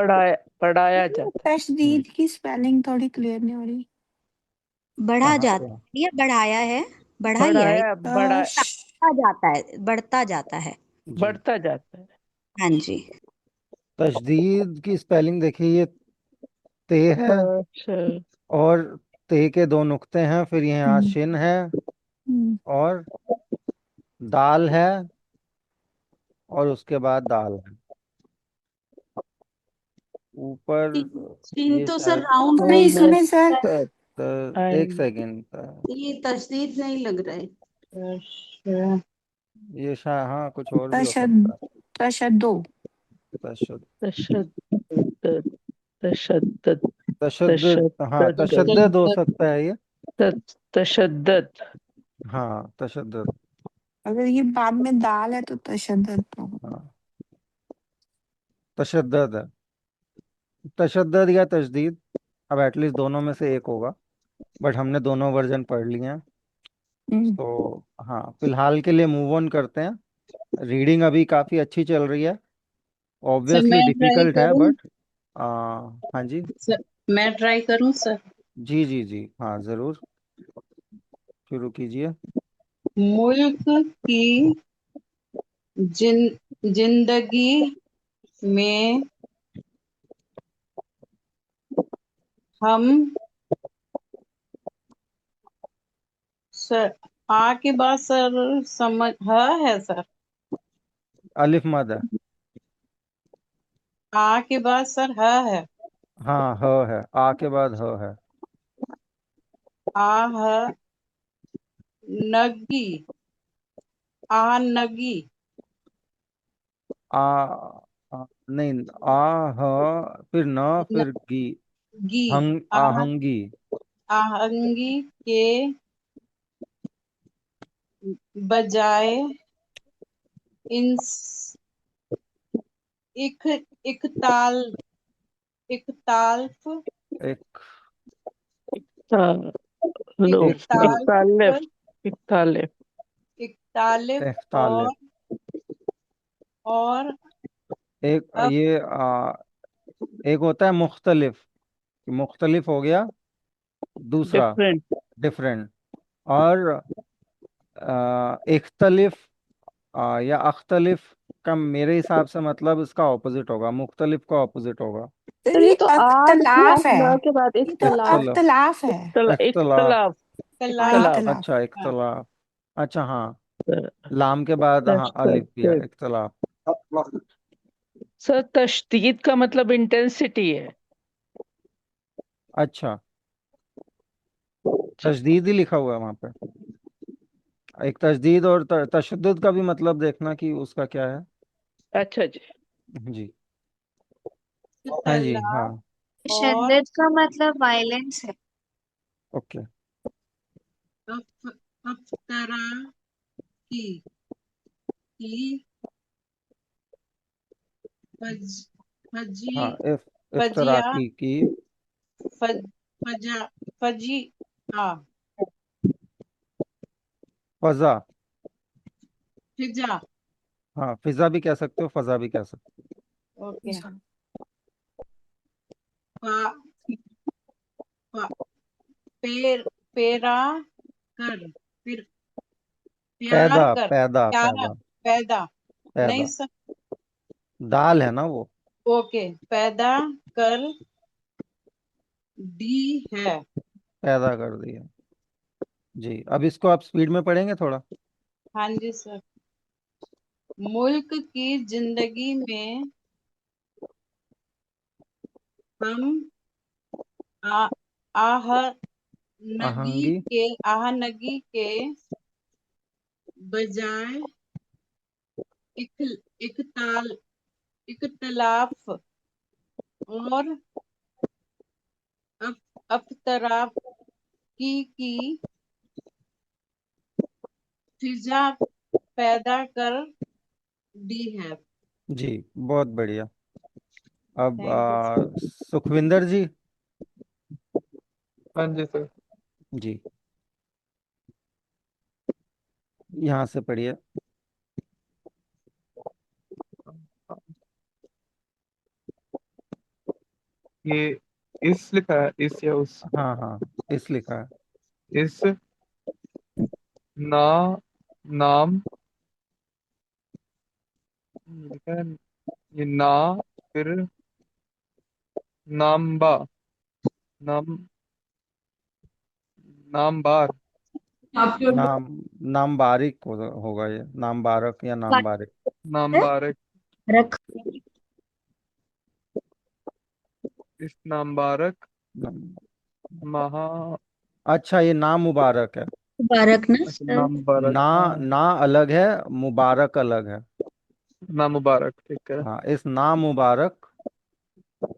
बढ़ाया जाता है। हम्म, तशदीद की स्पेलिंग थोड़ी क्लियर नहीं हो रही। बढ़ा कहाँ पे? जाता है या बढ़ाया है? बढ़ा ही है। बढ़ा तश बढ़ता जाता है, बढ़ता जाता है। जी। बढ़ता जाता है। हाँ जी। तशदीद की स्पेलिंग देखिए, ये ते है, अच्छा। और ते के दो नुक्ते हैं, फिर ये यहाँ हम्म, शिन है, हम्म, और दाल है, और उसके बाद दाल है ऊपर। तीन ये तो सर शायद राउंड में सुनिए ही सुनिए सर। एक सेकेंड। ये तशदीद नहीं लग रहा है। अच्छा। ये शायद हाँ कुछ और भी हो तशद सकता है। तशद्दो। तशद तशद्दद, तशद्दद, तशद्दुद, हाँ तशद्दद, तशद्दुद हो सकता है ये। तशद्दद। हाँ तशद्दुद। अगर ये बाद में दाल है तो तशद्दद होगा। हाँ तशद्दुद है, तशद्दुद या तशदीद, अब एटलीस्ट दोनों में से एक होगा, बट हमने दोनों वर्जन पढ़ लिए हैं। हम्म, तो हाँ, फिलहाल के लिए मूव ऑन करते हैं। रीडिंग अभी काफ़ी अच्छी चल रही है, सर ऑब्वियसली मैं ट्राई डिफिकल्ट है, करूं? बट हाँ जी। सर मैं ट्राई करूं सर? जी जी जी, हाँ ज़रूर, शुरू कीजिए। मुल्क की जिंदगी में हम, सर आ के बाद सर समझ है सर, अलिफ मद है। आ के बाद सर है। हाँ ह है, आ के बाद ह है। आ है नगी, आ नगी, आ, नहीं, फिर न, न, फिर गी, गी, आ आहंगी। आहंगी के बजाय इंस इख इकताल इकताल्फ लो, इख्तल इकताल्फ इकतालिफ, इकतालिफ। इकतालिफ इख्तालिफ। और एक अब ये एक होता है मुख्तलिफ, मुख्तलिफ हो गया, दूसरा डिफरेंट। डिफरेंट, और इख्तलिफ या अख्तलिफ का मेरे हिसाब से मतलब इसका ऑपोजिट होगा, मुख्तलिफ का ऑपोजिट होगा। तो सर ये ये तो आ लिखा है, अख्तलाफ है। ल के बाद ये तो इख्तलाफ। इख्तलाफ। अख्तलाफ है। इख्तलाफ। इख्तलाफ। हाँ इकतलाफ। इख्तलाफ। इख्तलाफ। अच्छा हाँ इख्तलाफ। अच्छा हाँ, लाम के बाद हाँ अलिफ दिया, तशद्दुद। इख्तलाफ। सर तशदीद का मतलब इंटेंसिटी है। अच्छा, तशदीद ही लिखा हुआ है वहां पे। एक तशदीद और तशद्दुद का भी मतलब देखना कि उसका क्या है। अच्छा जी। जी। हाँ जी हाँ। तला और तशद्दुद का मतलब वायलेंस है। ओके। अफ अफ्तरा की फज फजी हाँ फजिया इफ्तराकी की फज फजा फजी हाँ फजा। फिजा हाँ फिजा भी कह सकते हो, फजा भी कह सकते ओके पा, पा, पेरा कर फिर हो। पैदा प्यार कर पैदा प्यारा पैदा पैदा नहीं पैदा। सर दाल है ना वो। ओके पैदा कर दी है पैदा कर दिया। जी, अब इसको आप स्पीड में पढ़ेंगे थोड़ा। हाँ जी सर मुल्क की जिंदगी में हम आ, आहंगी। आहनगी के बजाय इख, इख्ताल इख्तलाफ और अफतराफ की फिजा पैदा कर दी है जी बहुत बढ़िया। अब थैंक यू सुखविंदर जी। हाँ जी सर। जी यहाँ से पढ़िए। ये इस लिखा है, इस या उस? हाँ हाँ इस लिखा है। इस ना नाम लिखा है, ये ना, फिर नामबा, नाम, नामबार, नाम नाम बारिक होगा ये, नाम बारक या नाम बारिक। नामबारक। रख इस नामबारक नाम- महा, अच्छा ये नाम मुबारक है। मुबारक ना अच्छा सर। नामबारक, ना हाँ। ना अलग है, मुबारक अलग है। नामुबारक, ठीक है। हाँ इस नाम मुबारक। एक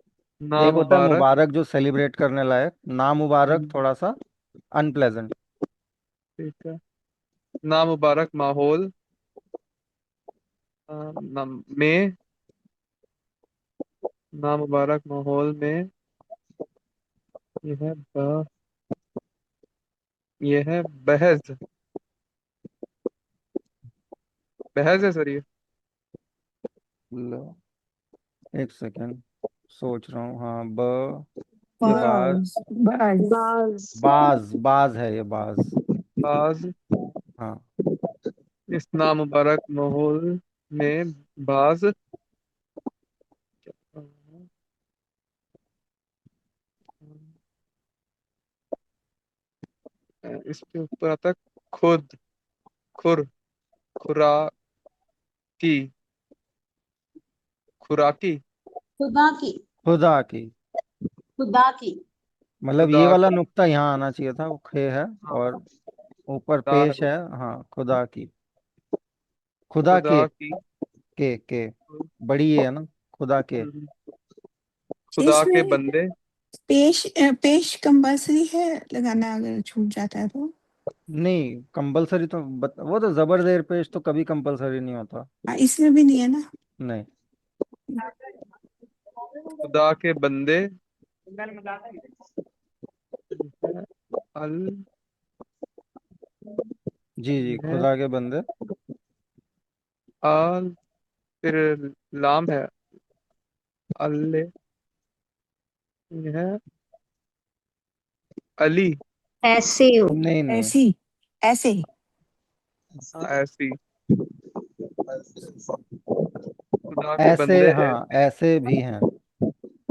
होता है नामुबारक, मुबारक जो सेलिब्रेट करने लायक, नाम मुबारक हम्म, थोड़ा सा अनप्लेजेंट। ठीक है। नामुबारक माहौल में, नामुबारक माहौल में यह यह बहस, बहस है सर ये। लो एक सेकेंड, सोच रहा हूँ। हाँ ब, ये बाज। बस बस बाज। बाज बाज है ये बाज। बाज, हाँ इस नामुबारक माहौल में बाज, इसके ऊपर आता है खुद, खुर, खुराकी, खुराकी, खुदा की खुदा की। खुदा की मतलब ये खुदा वाला की, नुक्ता यहाँ आना चाहिए था, वो खे है। हाँ, और ऊपर खुदा है पेश वो। है। हाँ खुदा की। खुदा खुदा की, के बड़ी ये है ना, खुदा के। हम्म, खुदा के इसमें बंदे, पेश कंपल्सरी है लगाना अगर छूट जाता है तो। नहीं कंपलसरी तो वो तो जबर जेर पेश तो कभी कंपलसरी नहीं होता। इसमें भी नहीं है ना। नहीं। खुदा के बंदे है, अल, जी जी है, खुदा के बंदे। आल, फिर लाम है, अल्ले, ये है अली, ऐसे हो। नहीं नहीं। ऐसी ऐसे हाँ, ऐसी, खुदा के ऐसे बंदे हाँ ऐसे भी हैं।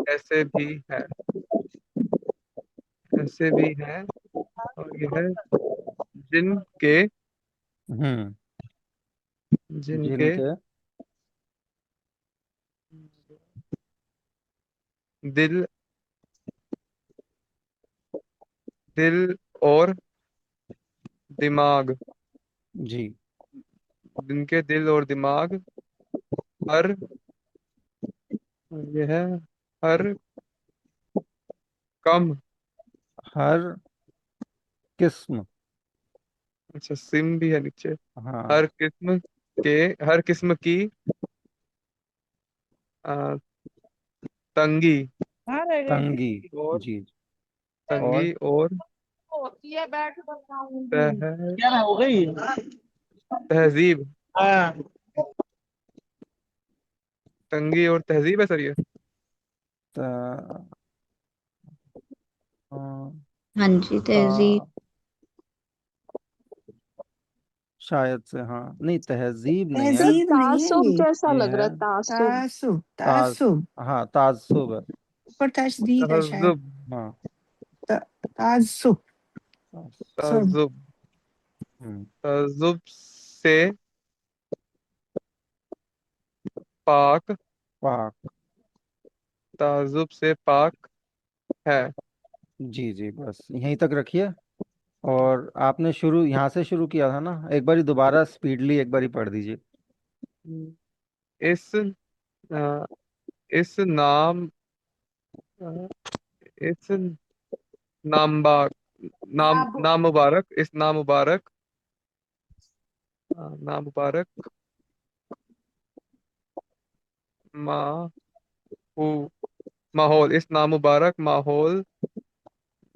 ऐसे भी है, ऐसे भी है, और ये है जिनके, हम्म। जिनके जिनके दिल, दिल और दिमाग, जी। जिनके दिल और दिमाग हर, ये है, हर कम, हर किस्म। अच्छा सिम भी है नीचे, हाँ। हर किस्म के, हर किस्म की आ, तंगी, तंगी। और जी। और तंगी और क्या हो गई? तहजीब, हाँ। तंगी और तहजीब है सर ये। त, अ, हाँ जी, तहजीब। ता, शायद से, हाँ, नहीं, तहजीब नहीं है। सर तहजीब नहीं है तासुब ये। जैसा ये लग रहा है है, तासुब। तासुब, ताज। तासुब। हाँ, ताज्जुब है। पर तशदीद है शायद। तहजुब, हाँ। तासुब। सुब। तहजुब, हम्म। तहजुब से पाक, पाक। तहजुब से पाक है। जी जी, बस यहीं तक रखिए। और आपने शुरू यहाँ से शुरू किया था ना, एक बारी दोबारा स्पीडली एक बारी पढ़ दीजिए। इस आ, इस नाम आ, इस नामबाग, नाम मुबारक, इस नाम मुबारक, नाम मुबारक माहू माहौल, इस नाम मुबारक माहौल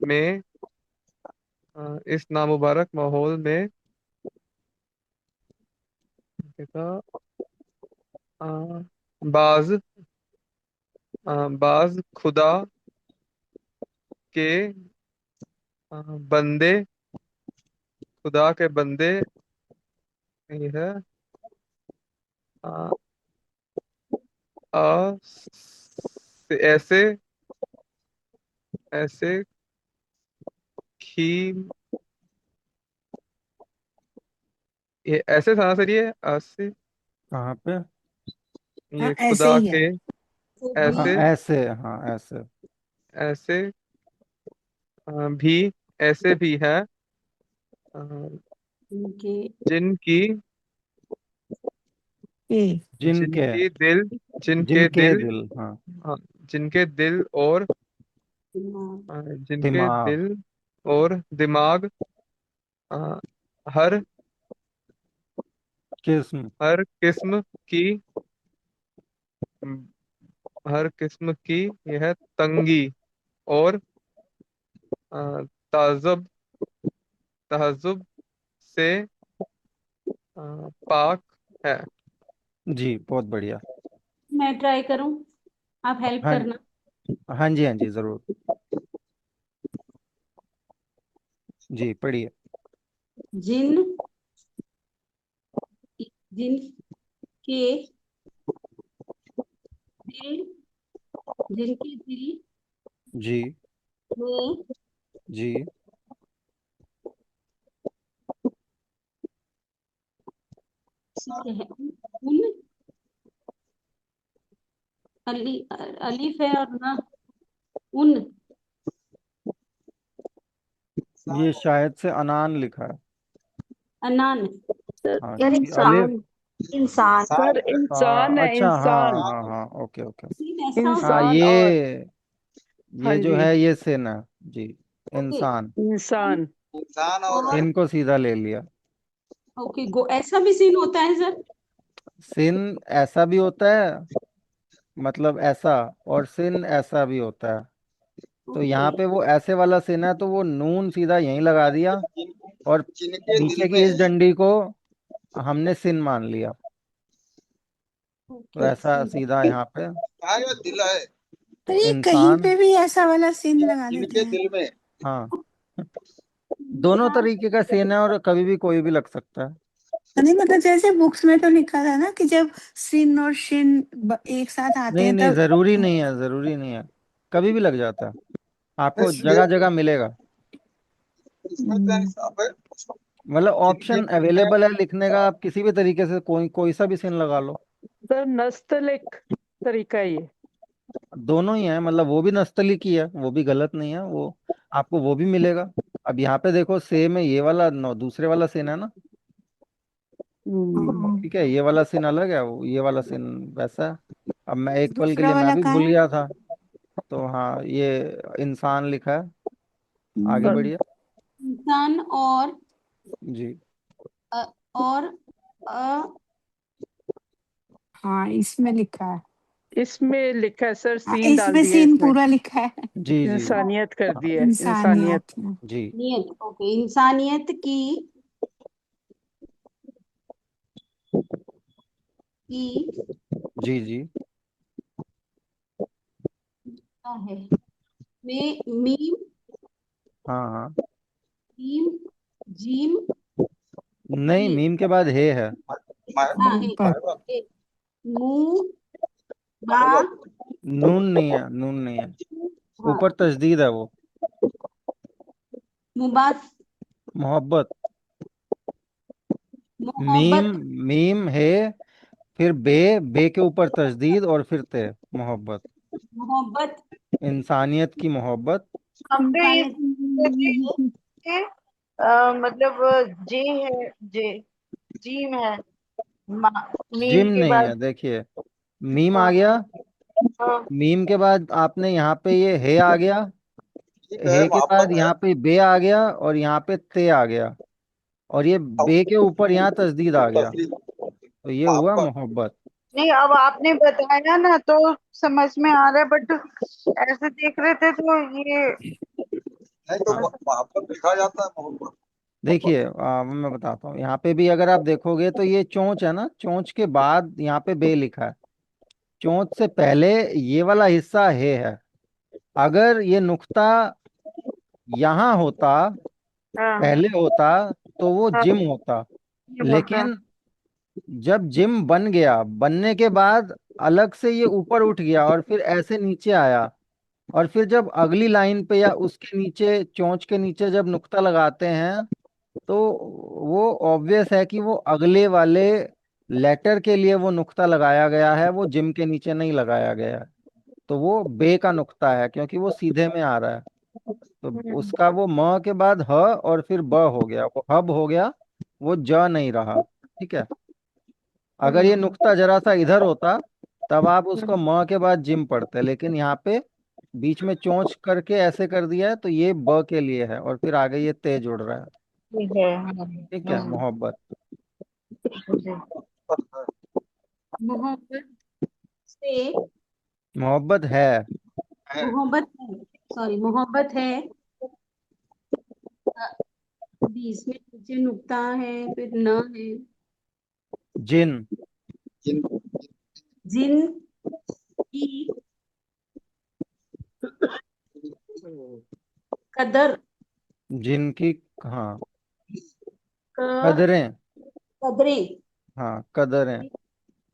में, इस नाम मुबारक माहौल में देखा, आ, बाज बाज खुदा के बंदे, खुदा के बंदे, ये है, आ, ऐसे ऐसे खी, ये ऐसे था सर, ये ऐसे, कहाँ पे? हाँ ये ऐसे खुदा ही है। के, हाँ, ऐसे ऐसे, हाँ, ऐसे। ऐसे भी, ऐसे भी है, अ, इनके जिनकी ए। जिनके। जिनकी दिल, जिनके जिनके दिल, दिल, हाँ। हाँ, जिनके दिल और दिमाग। जिनके दिमाग। दिल और दिमाग, अ, हर किस्म। हर किस्म की, हर किस्म की यह तंगी और ताजुब, तहजुब से पाक है। जी, बहुत बढ़िया। मैं ट्राई करूं, आप हेल्प हाँ। करना। हाँ जी, हाँ जी, जरूर। जी, पढ़िए। जिन जिनके दिल, जिनके दिल जी में जी ठीक है, उन, अलीफ है और ना, उन, ये शायद से अनान लिखा है। अनान। सर हाँ, यार क्योंकि अलिफ। इंसान। इंसान। सर इंसान है, अच्छा, हाँ इंसान। हाँ हाँ, ओके ओके। सीन ऐसा हाँ, होता है। इंसान और, हाँ ये जो जी, है ये सिन है। जी। ओके। इंसान। उन इंसान। और, इनको सीधा ले लिया। ओके, गो ऐसा भी सीन होता है सर? सिन ऐसा भी होता है, मतलब ऐसा, और सिन ऐसा भी होता है। तो ओके। यहाँ पे वो ऐसे वाला सिन है, तो वो नून सीधा यहीं लगा दिया, और नीचे की इस डंडी को हमने सिन मान लिया। तो ओके ऐसा सीधा यहाँ पे पर ये कहीं इंसान। पे भी ऐसा वाला सीन लगा देते हैं। हाँ, दोनों इंसान। तरीके का सेन है, और कभी भी कोई भी लग सकता है। नहीं मतलब जैसे बुक्स में तो लिखा था ना कि जब सिन और शिन एक साथ आते नहीं हैं नहीं, तब। जरूरी नहीं है, जरूरी नहीं है। कभी भी लग जाता है, आपको जगह जगह मिलेगा। हम्म, मतलब ऑप्शन अवेलेबल है लिखने का, आप किसी भी तरीके से कोई कोई सा भी सीन लगा लो। सर नस्तलिक तरीका है ये। दोनों ही है, मतलब वो भी नस्तलीक ही है, वो भी गलत नहीं है वो, आपको वो भी मिलेगा। अब यहाँ पे देखो, सेम है ये वाला, दूसरे वाला सेन है ना। हाँ, ठीक है, ये वाला सीन अलग है, वो ये वाला सीन वैसा है। अब मैं एक पल के दूसरा लिए मैं वाला भी कहाँ भूल है? गया था। तो हाँ, ये इंसान लिखा है। आगे और बढ़िए। इंसान और जी। अ, और अ, हाँ, इसमें लिखा है। इसमें लिखा है सर, हाँ, सीन डाल इसमें दिया सीन इसमें, पूरा लिखा है। जी जी जी। इंसानियत कर दी है, इंसानियत। इंसानियत में। जी नियत, ओके, इंसानियत की जी जी। क्या है, में मीम, हाँ हाँ। मीम, जीम, नहीं, ये मीम के बाद हे है। हाँ है, मोहब्बत। मुंह, बा, नून नहीं है, नून नहीं है। हाँ, ऊपर तजदीद है वो। मुबास, मोहब्बत। मीम, मोहब्बत, मीम हे, फिर बे, बे के ऊपर तजदीद और फिर ते। मोहब्बत। मोहब्बत, इंसानियत की मोहब्बत। हम पे ये इंसानियत, है, मतलब जे है, जे जीम है, मीम जिम के नहीं बाद। है, देखिए। मीम आ हाँ गया। हाँ मीम के बाद आपने यहाँ पे ये हे आ गया। हे के बाद यहाँ पे बे आ गया और यहाँ पे ते आ गया। और ये बे के ऊपर यहाँ तजदीद आ गया, तो ये हुआ मोहब्बत। नहीं, अब आपने बताया ना तो समझ में आ रहा है, बट ऐसे देख रहे थे तो ये नहीं तो हाँ, मोहब्बत लिखा जाता है, मोहब्बत। देखिए, मैं बताता हूँ, यहाँ पे भी अगर आप देखोगे तो ये चोंच है ना, चोंच के बाद यहाँ पे बे लिखा है। चोंच से पहले ये वाला हिस्सा हे है। अगर ये नुक्ता यहाँ होता, हाँ पहले होता, तो वो हाँ, जिम होता। ये होता है। लेकिन जब जिम बन गया, बनने के बाद अलग से ये ऊपर उठ गया और फिर ऐसे नीचे आया। और फिर जब अगली लाइन पे या उसके नीचे, चोंच के नीचे जब नुक्ता लगाते हैं, तो वो ऑब्वियस है कि वो अगले वाले लेटर के लिए वो नुक्ता लगाया गया है, वो जिम के नीचे नहीं लगाया गया है। तो वो बे का नुक्ता है, क्योंकि वो सीधे में आ रहा है। तो उसका वो म के बाद ह और फिर ब हो गया, वो हब हो गया, वो ज नहीं रहा। ठीक है। अगर ये नुक्ता जरा सा इधर होता, तब आप उसको म के बाद जिम पढ़ते, लेकिन यहाँ पे बीच में चोंच करके ऐसे कर दिया है, तो ये ब के लिए है और फिर आगे ये ते जुड़ रहा है। ठीक है। ठीक है, मोहब्बत। जी। मोहब्बत से, मोहब्बत है। मोहब्बत है, सॉरी, मोहब्बत है, बीच में नीचे नुक्ता है, फिर न है, जिन। जिन की कदर, जिनकी, हाँ, क, कदरें। कदरें, हाँ, कदरें।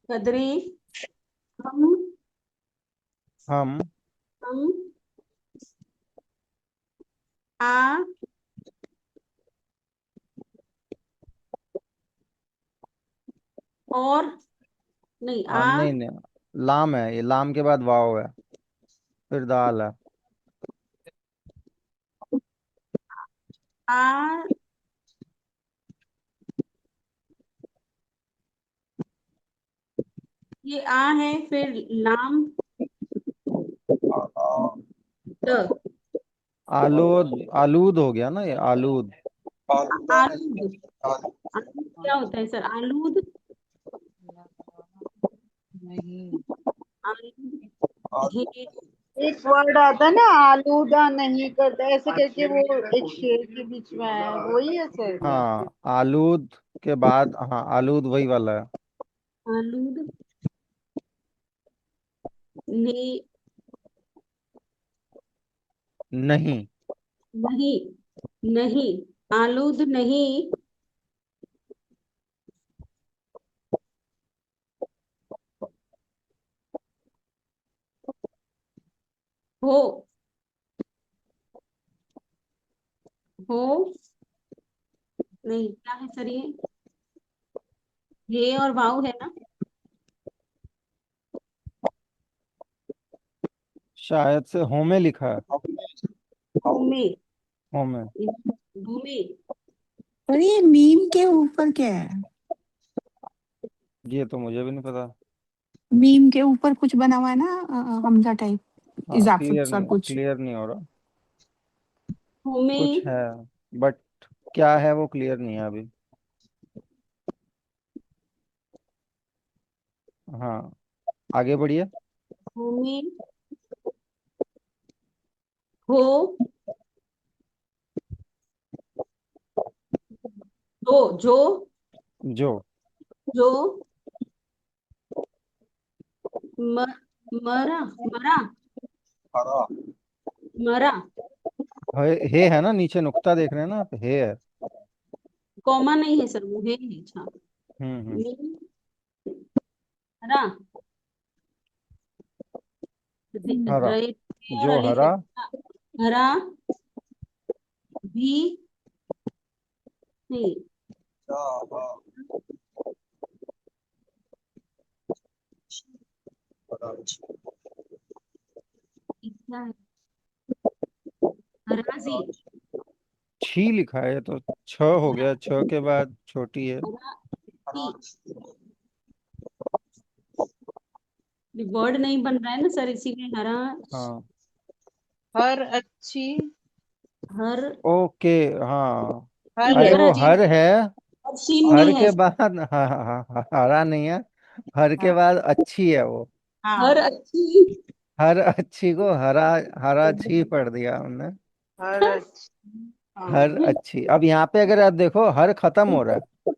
कदरें, हम हम। हम आ और नहीं, आ, नहीं नहीं, लाम है, ये लाम के बाद वाव है, फिर दाल है। आ, ये आ है, फिर लाम, द, आलूद, आलूद हो गया ना ये, आलूद। आलूद, आलूद क्या होता है सर, आलूद, आलूद है, एक वर्ड आता है ना, आलूदा नहीं करता, ऐसे करके वो एक शेर के बीच में आया है, वही है सर। हाँ, आलूद के बाद, हाँ, आलूद वही वाला है। आलूद ने, नहीं। नहीं, नहीं, आलूद नहीं हो, हो, नहीं, क्या है सर ये और वाव है ना, शायद से होमे लिखा है। भूमि, होमे। भूमि, और ये मीम के ऊपर क्या है? ये तो मुझे भी नहीं पता। मीम के ऊपर कुछ बना हुआ है ना, हमजा टाइप, हाँ, इजाफत सा कुछ। क्लियर नहीं हो रहा। भूमि। कुछ है, बट क्या है वो क्लियर नहीं है अभी। हाँ, आगे बढ़िए। भूमि। हो। जो जो। जो म, मरा मरा मरा। है ना, नीचे नुक्ता देख रहे हैं ना आप, है। कॉमा नहीं है सर, वो है ही। अच्छा। हम्म। मरा। हरा। रे और जो अलिफ है। हरा। हरा भी नहीं। क्या है? हराजी। छी लिखा है तो छ हो गया, छ के बाद छोटी है। वर्ड नहीं बन रहा है ना सर, इसीलिए हरा। हाँ, हर अच्छी, हर ओके। हाँ, हर ठीक अरे है, हर वो अच्छी, हर है। हर शीन हर नहीं है। के बाद हाँ हाँ हाँ हाँ, हरा नहीं है। हर के हाँ बाद अच्छी है वो। हर हाँ, अच्छी। हर अच्छी को हरा, हरा छी पढ़ दिया हमने। हर अच्छी, हर हाँ अच्छी। अब यहाँ पे अगर आप देखो, हर खत्म हो रहा है,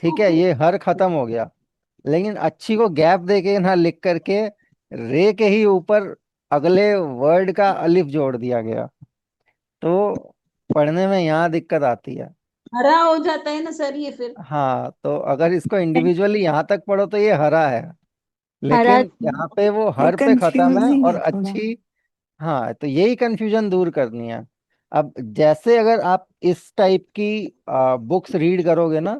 ठीक है, ये हर खत्म हो गया, लेकिन अच्छी को गैप देके ना लिख करके रे के ही ऊपर अगले वर्ड का अलिफ जोड़ दिया गया, तो पढ़ने में यहाँ दिक्कत आती है। हरा हो जाता है ना सर ये फिर। हाँ, तो अगर इसको इंडिविजुअली यहाँ तक पढ़ो तो ये हरा है, हरा लेकिन यहाँ पे वो ये हर पे खत्म है कंफ्यूजिंग और है थोड़ा। अच्छी। हाँ, तो यही कंफ्यूजन दूर करनी है। अब जैसे अगर आप इस टाइप की बुक्स रीड करोगे ना,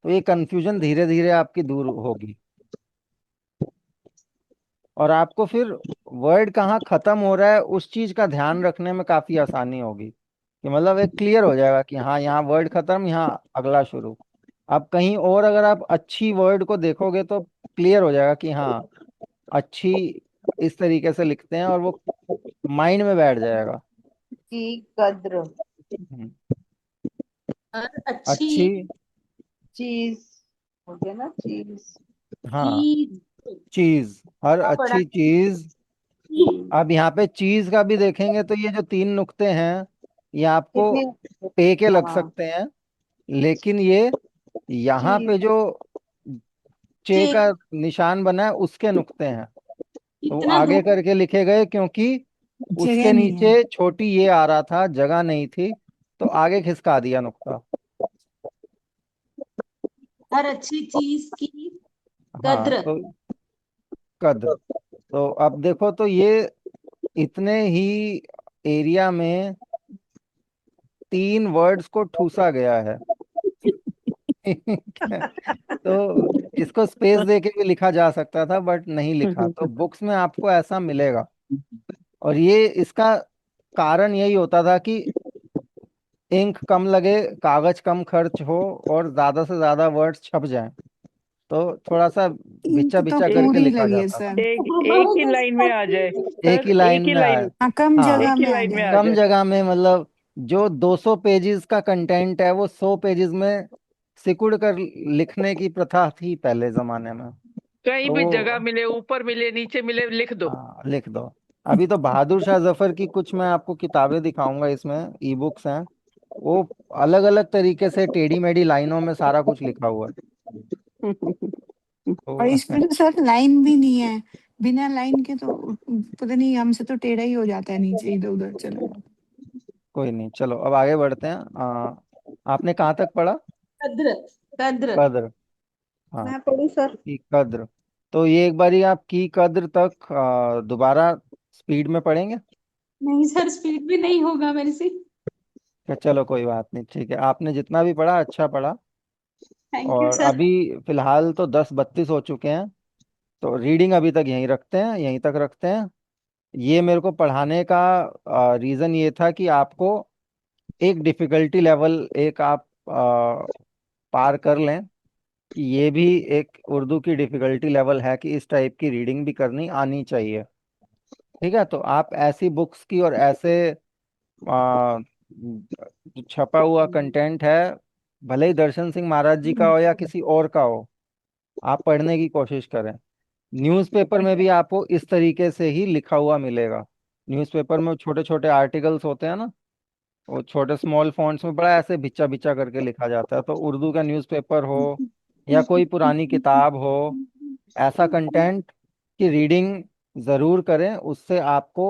तो ये कंफ्यूजन धीरे धीरे आपकी दूर होगी, और आपको फिर वर्ड कहाँ खत्म हो रहा है उस चीज का ध्यान रखने में काफी आसानी होगी, कि मतलब एक क्लियर हो जाएगा कि हाँ यहाँ वर्ड खत्म, यहाँ अगला शुरू। अब कहीं और अगर आप अच्छी वर्ड को देखोगे तो क्लियर हो जाएगा कि हाँ, अच्छी इस तरीके से लिखते हैं, और वो माइंड में बैठ जाएगा। की कद्र, हम्म, हर अच्छी अच्छी। चीज हो गया ना, चीज। हाँ, चीज चीज, हर का बड़ा अच्छी चीज। अब यहाँ पे चीज का भी देखेंगे तो ये जो तीन नुक्ते हैं, ये आपको कितने, पे के लग हाँ, सकते हैं, लेकिन ये यहाँ चीज, पे जो चे चेक। का निशान बना है उसके नुक्ते हैं, तो वो इतना आगे दूर। करके लिखे गए, क्योंकि जगह उसके नहीं है। नीचे छोटी ये आ रहा था, जगह नहीं थी, तो आगे खिसका दिया नुक्ता। हर अच्छी चीज की हाँ, कद्र। तो कद्र। तो अब देखो तो ये इतने ही एरिया में तीन वर्ड्स को ठूसा गया है। तो इसको स्पेस दे के भी लिखा जा सकता था, बट नहीं लिखा, तो बुक्स में आपको ऐसा मिलेगा। और ये इसका कारण यही होता था कि इंक कम लगे, कागज कम खर्च हो, और ज्यादा से ज्यादा वर्ड्स छप जाएं, तो थोड़ा सा इंक बिच्चा तो बिच्चा करके पूरी लिखा लगी है जाता था। सर। एक ही लाइन में आ जाए एक सर, ही लाइन एक ही में आए। लाइन, हाँ, कम हाँ, जगह एक ही में आ लाइन में आ जाए। कम जाए। जगह में, मतलब जो 200 पेजेस का कंटेंट है वो 100 पेजेस में सिकुड़ कर लिखने की प्रथा थी पहले जमाने में। कहीं तो भी जगह वो, मिले, ऊपर मिले, नीचे मिले, लिख दो। हाँ, लिख दो। अभी तो बहादुर शाह जफर की कुछ मैं आपको किताबें दिखाऊंगा, इसमें ई बुक्स हैं, वो अलग अलग तरीके से टेढ़ी मेढ़ी लाइनों में सारा कुछ लिखा हुआ है। और तो इसमें तो सर लाइन भी नहीं है। बिना लाइन के तो पता नहीं, हमसे तो टेढ़ा ही हो जाता है, नीचे इधर उधर चला जाता कोई नहीं, चलो अब आगे बढ़ते हैं। आपने कहाँ तक पढ़ा? कद्र। कद्र। कद्र। हाँ, मैं पढ़ू सर? की कद्र। तो ये एक बारी आप की कद्र तक दोबारा स्पीड में पढ़ेंगे? नहीं सर, स्पीड भी नहीं होगा मेरे से। चलो कोई बात नहीं, ठीक है, आपने जितना भी पढ़ा अच्छा पढ़ा। थैंक यू और सर। अभी फिलहाल तो 10:32 हो चुके हैं, तो रीडिंग अभी तक यहीं रखते हैं, यहीं तक रखते हैं। ये मेरे को पढ़ाने का रीज़न ये था कि आपको एक डिफ़िकल्टी लेवल एक आप पार कर लें, ये भी एक उर्दू की डिफिकल्टी लेवल है कि इस टाइप की रीडिंग भी करनी आनी चाहिए। ठीक है, तो आप ऐसी बुक्स की और ऐसे जो छपा हुआ कंटेंट है, भले ही दर्शन सिंह महाराज जी का हो या किसी और का हो, आप पढ़ने की कोशिश करें। न्यूज़पेपर में भी आपको इस तरीके से ही लिखा हुआ मिलेगा। न्यूज़पेपर में छोटे छोटे आर्टिकल्स होते हैं ना, वो छोटे स्मॉल फॉन्ट्स में बड़ा ऐसे बिच्चा बिच्चा करके लिखा जाता है। तो उर्दू का न्यूज़पेपर हो या कोई पुरानी किताब हो, ऐसा कंटेंट की रीडिंग ज़रूर करें। उससे आपको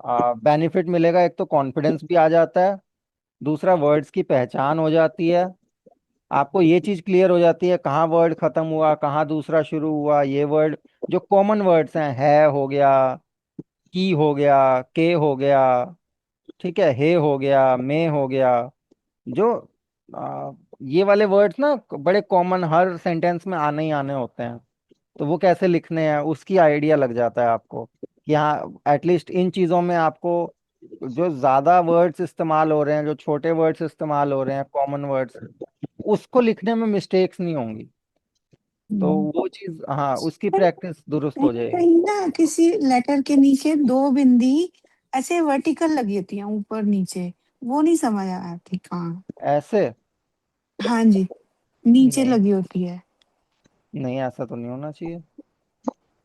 बेनिफिट मिलेगा। एक तो कॉन्फिडेंस भी आ जाता है, दूसरा वर्ड्स की पहचान हो जाती है। आपको ये चीज़ क्लियर हो जाती है कहाँ वर्ड खत्म हुआ, कहाँ दूसरा शुरू हुआ। ये वर्ड जो कॉमन वर्ड्स हैं, है हो गया, की हो गया, के हो गया, ठीक है, हे हो गया, मे हो गया, जो आ, ये वाले वर्ड्स ना बड़े कॉमन, हर सेंटेंस में आने ही आने होते हैं। तो वो कैसे लिखने हैं उसकी आइडिया लग जाता है आपको कि हाँ एटलीस्ट इन चीज़ों में आपको जो ज़्यादा वर्ड्स इस्तेमाल हो रहे हैं, जो छोटे वर्ड्स इस्तेमाल हो रहे हैं, कॉमन वर्ड्स, उसको लिखने में मिस्टेक्स नहीं होंगी। तो हम्म। वो चीज़, हाँ, उसकी पर प्रैक्टिस दुरुस्त हो कहीं जाएगी। कहीं ना किसी लेटर के नीचे दो बिंदी ऐसे वर्टिकल लगी होती हैं, ऊपर नीचे। वो नहीं समझ आ रहा थी कहाँ। ऐसे हाँ जी, नीचे नहीं, लगी होती है। नहीं ऐसा तो नहीं होना चाहिए।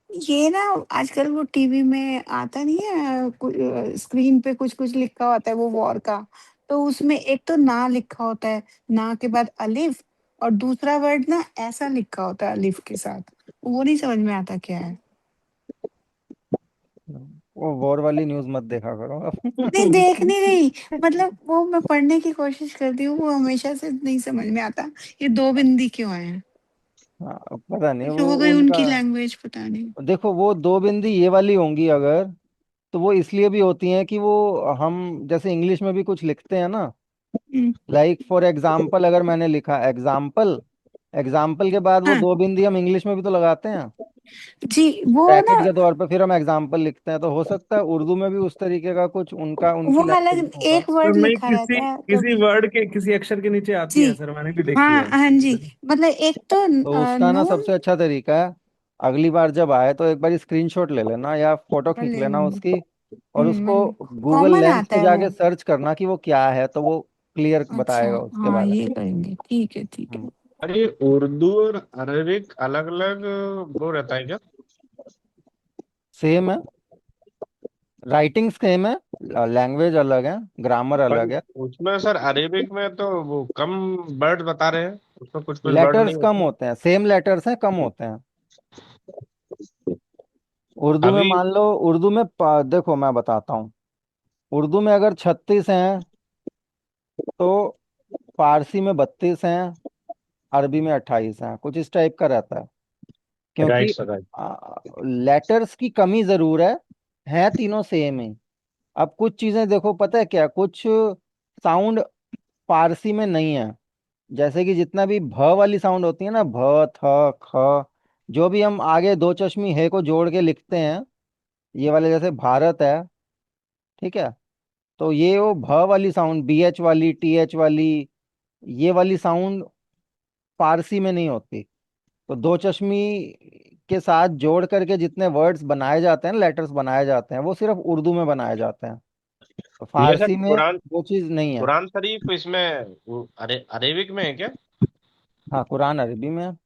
ये ना आजकल वो टीवी में आता नहीं है, स्क्रीन पे कुछ कुछ लिखा होता है वो वॉर का। तो उसमें एक तो ना लिखा होता है, ना के बाद अलिफ, और दूसरा वर्ड ना ऐसा लिखा होता है अलिफ के साथ। वो नहीं समझ में आता क्या है। वो वॉर वाली न्यूज़ मत देखा करो नहीं, देख नहीं आप। रही। मतलब वो मैं पढ़ने की कोशिश करती हूँ, वो हमेशा से नहीं समझ में आता ये दो बिंदी क्यों आए हैं। हाँ, पता नहीं कुछ वो हो गई उनका। उनकी लैंग्वेज, पता नहीं। देखो वो दो बिंदी ये वाली होंगी अगर, तो वो इसलिए भी होती हैं कि वो हम जैसे इंग्लिश में भी कुछ लिखते हैं ना, हम्म, लाइक फॉर एग्जाम्पल, अगर मैंने लिखा एग्जाम्पल, एग्जाम्पल के बाद वो हाँ दो बिंदी हम इंग्लिश में भी तो लगाते हैं जी, वो ना ब्रैकेट के तौर पे, फिर हम एग्जाम्पल लिखते हैं। तो हो सकता है उर्दू में भी उस तरीके का कुछ उनका, वो उनकी लैंग्वेज अलग में होगा। एक तो वर्ड मैं लिखा किसी रहता है किसी कभी। वर्ड के किसी अक्षर के नीचे आती जी है सर, मैंने भी देखी हाँ है। हाँ जी, मतलब एक तो तो उसका ना नून। सबसे अच्छा तरीका है, अगली बार जब आए तो एक बार स्क्रीनशॉट ले लेना या फोटो मैं खींच ले लेना लूंगी। उसकी, और उसको मैं गूगल कॉमन लेंस आता पे है वो। जाके सर्च करना कि वो क्या है, तो वो क्लियर अच्छा, बताएगा उसके हाँ बारे ये करेंगे, ठीक है ठीक में। है। अरे उर्दू और अरबिक अलग अलग वो रहता है क्या? सेम है, राइटिंग सेम है, लैंग्वेज अलग है, ग्रामर पर अलग है। उसमें सर अरेबिक में तो वो कम वर्ड बता रहे हैं, उसमें कुछ कुछ वर्ड लेटर्स नहीं कम होते। होते हैं, सेम लेटर्स हैं, कम होते हैं। उर्दू में अभी मान लो, उर्दू में देखो मैं बताता हूँ, उर्दू में अगर 36 हैं तो फारसी में 32 हैं, अरबी में 28 हैं, कुछ इस टाइप का रहता है। राइट क्योंकि सर राइट। लेटर्स की कमी जरूर है तीनों सेम ही। अब कुछ चीजें देखो, पता है क्या, कुछ साउंड फारसी में नहीं है। जैसे कि जितना भी भ वाली साउंड होती है ना, भ, थ, ख, जो भी हम आगे दो चश्मी है को जोड़ के लिखते हैं, ये वाले जैसे भारत है, ठीक है, तो ये वो भ वाली साउंड, बी एच वाली, टी एच वाली, ये वाली साउंड फारसी में नहीं होती। तो दो चश्मी के साथ जोड़ करके जितने वर्ड्स बनाए जाते हैं, लेटर्स बनाए जाते हैं, वो सिर्फ उर्दू में बनाए जाते हैं। तो ये सर फारसी में कुरान, वो चीज़ नहीं है। कुरान शरीफ इसमें अरेबिक में है क्या? हाँ, कुरान अरबी में है।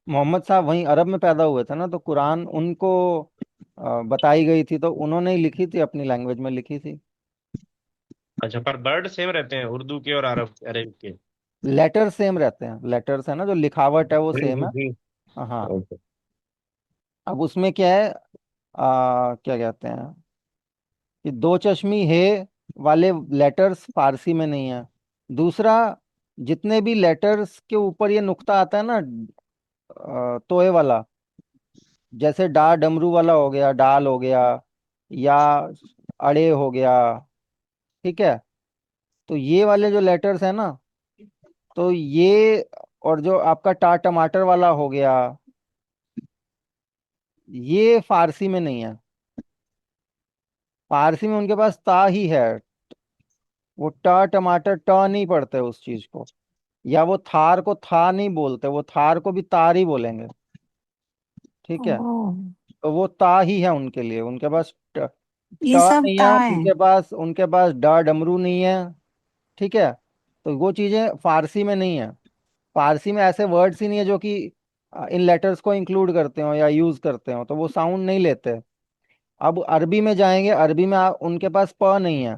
मोहम्मद साहब वहीं अरब में पैदा हुए थे ना, तो कुरान उनको बताई गई थी, तो उन्होंने ही लिखी थी, अपनी लैंग्वेज में लिखी थी। अच्छा, पर वर्ड सेम रहते हैं उर्दू के और अरब अरेबिक के? लेटर सेम रहते हैं, लेटर्स है ना, जो लिखावट है वो सेम है। हाँ, ओके। अब उसमें क्या है, क्या कहते हैं कि दो चश्मी है वाले लेटर्स फारसी में नहीं है। दूसरा, जितने भी लेटर्स के ऊपर ये नुक्ता आता है ना, तोए वाला, जैसे डा डमरू वाला हो गया, डाल हो गया, या अड़े हो गया, ठीक है, तो ये वाले जो लेटर्स है ना, तो ये, और जो आपका टा टमाटर वाला हो गया, ये फारसी में नहीं है। फारसी में उनके पास ता ही है, वो टा टमाटर टा नहीं पढ़ते उस चीज को। या वो थार को था नहीं बोलते, वो थार को भी तार ही बोलेंगे। ठीक है, ओह, तो वो ता ही है उनके लिए, उनके पास ट ये सब नहीं है, ता है। उनके पास डा डमरू नहीं है। ठीक है, तो वो चीजें फारसी में नहीं है। फारसी में ऐसे वर्ड्स ही नहीं है जो कि इन लेटर्स को इंक्लूड करते हो या यूज करते हो, तो वो साउंड नहीं लेते। अब अरबी में जाएंगे, अरबी में उनके पास प नहीं है।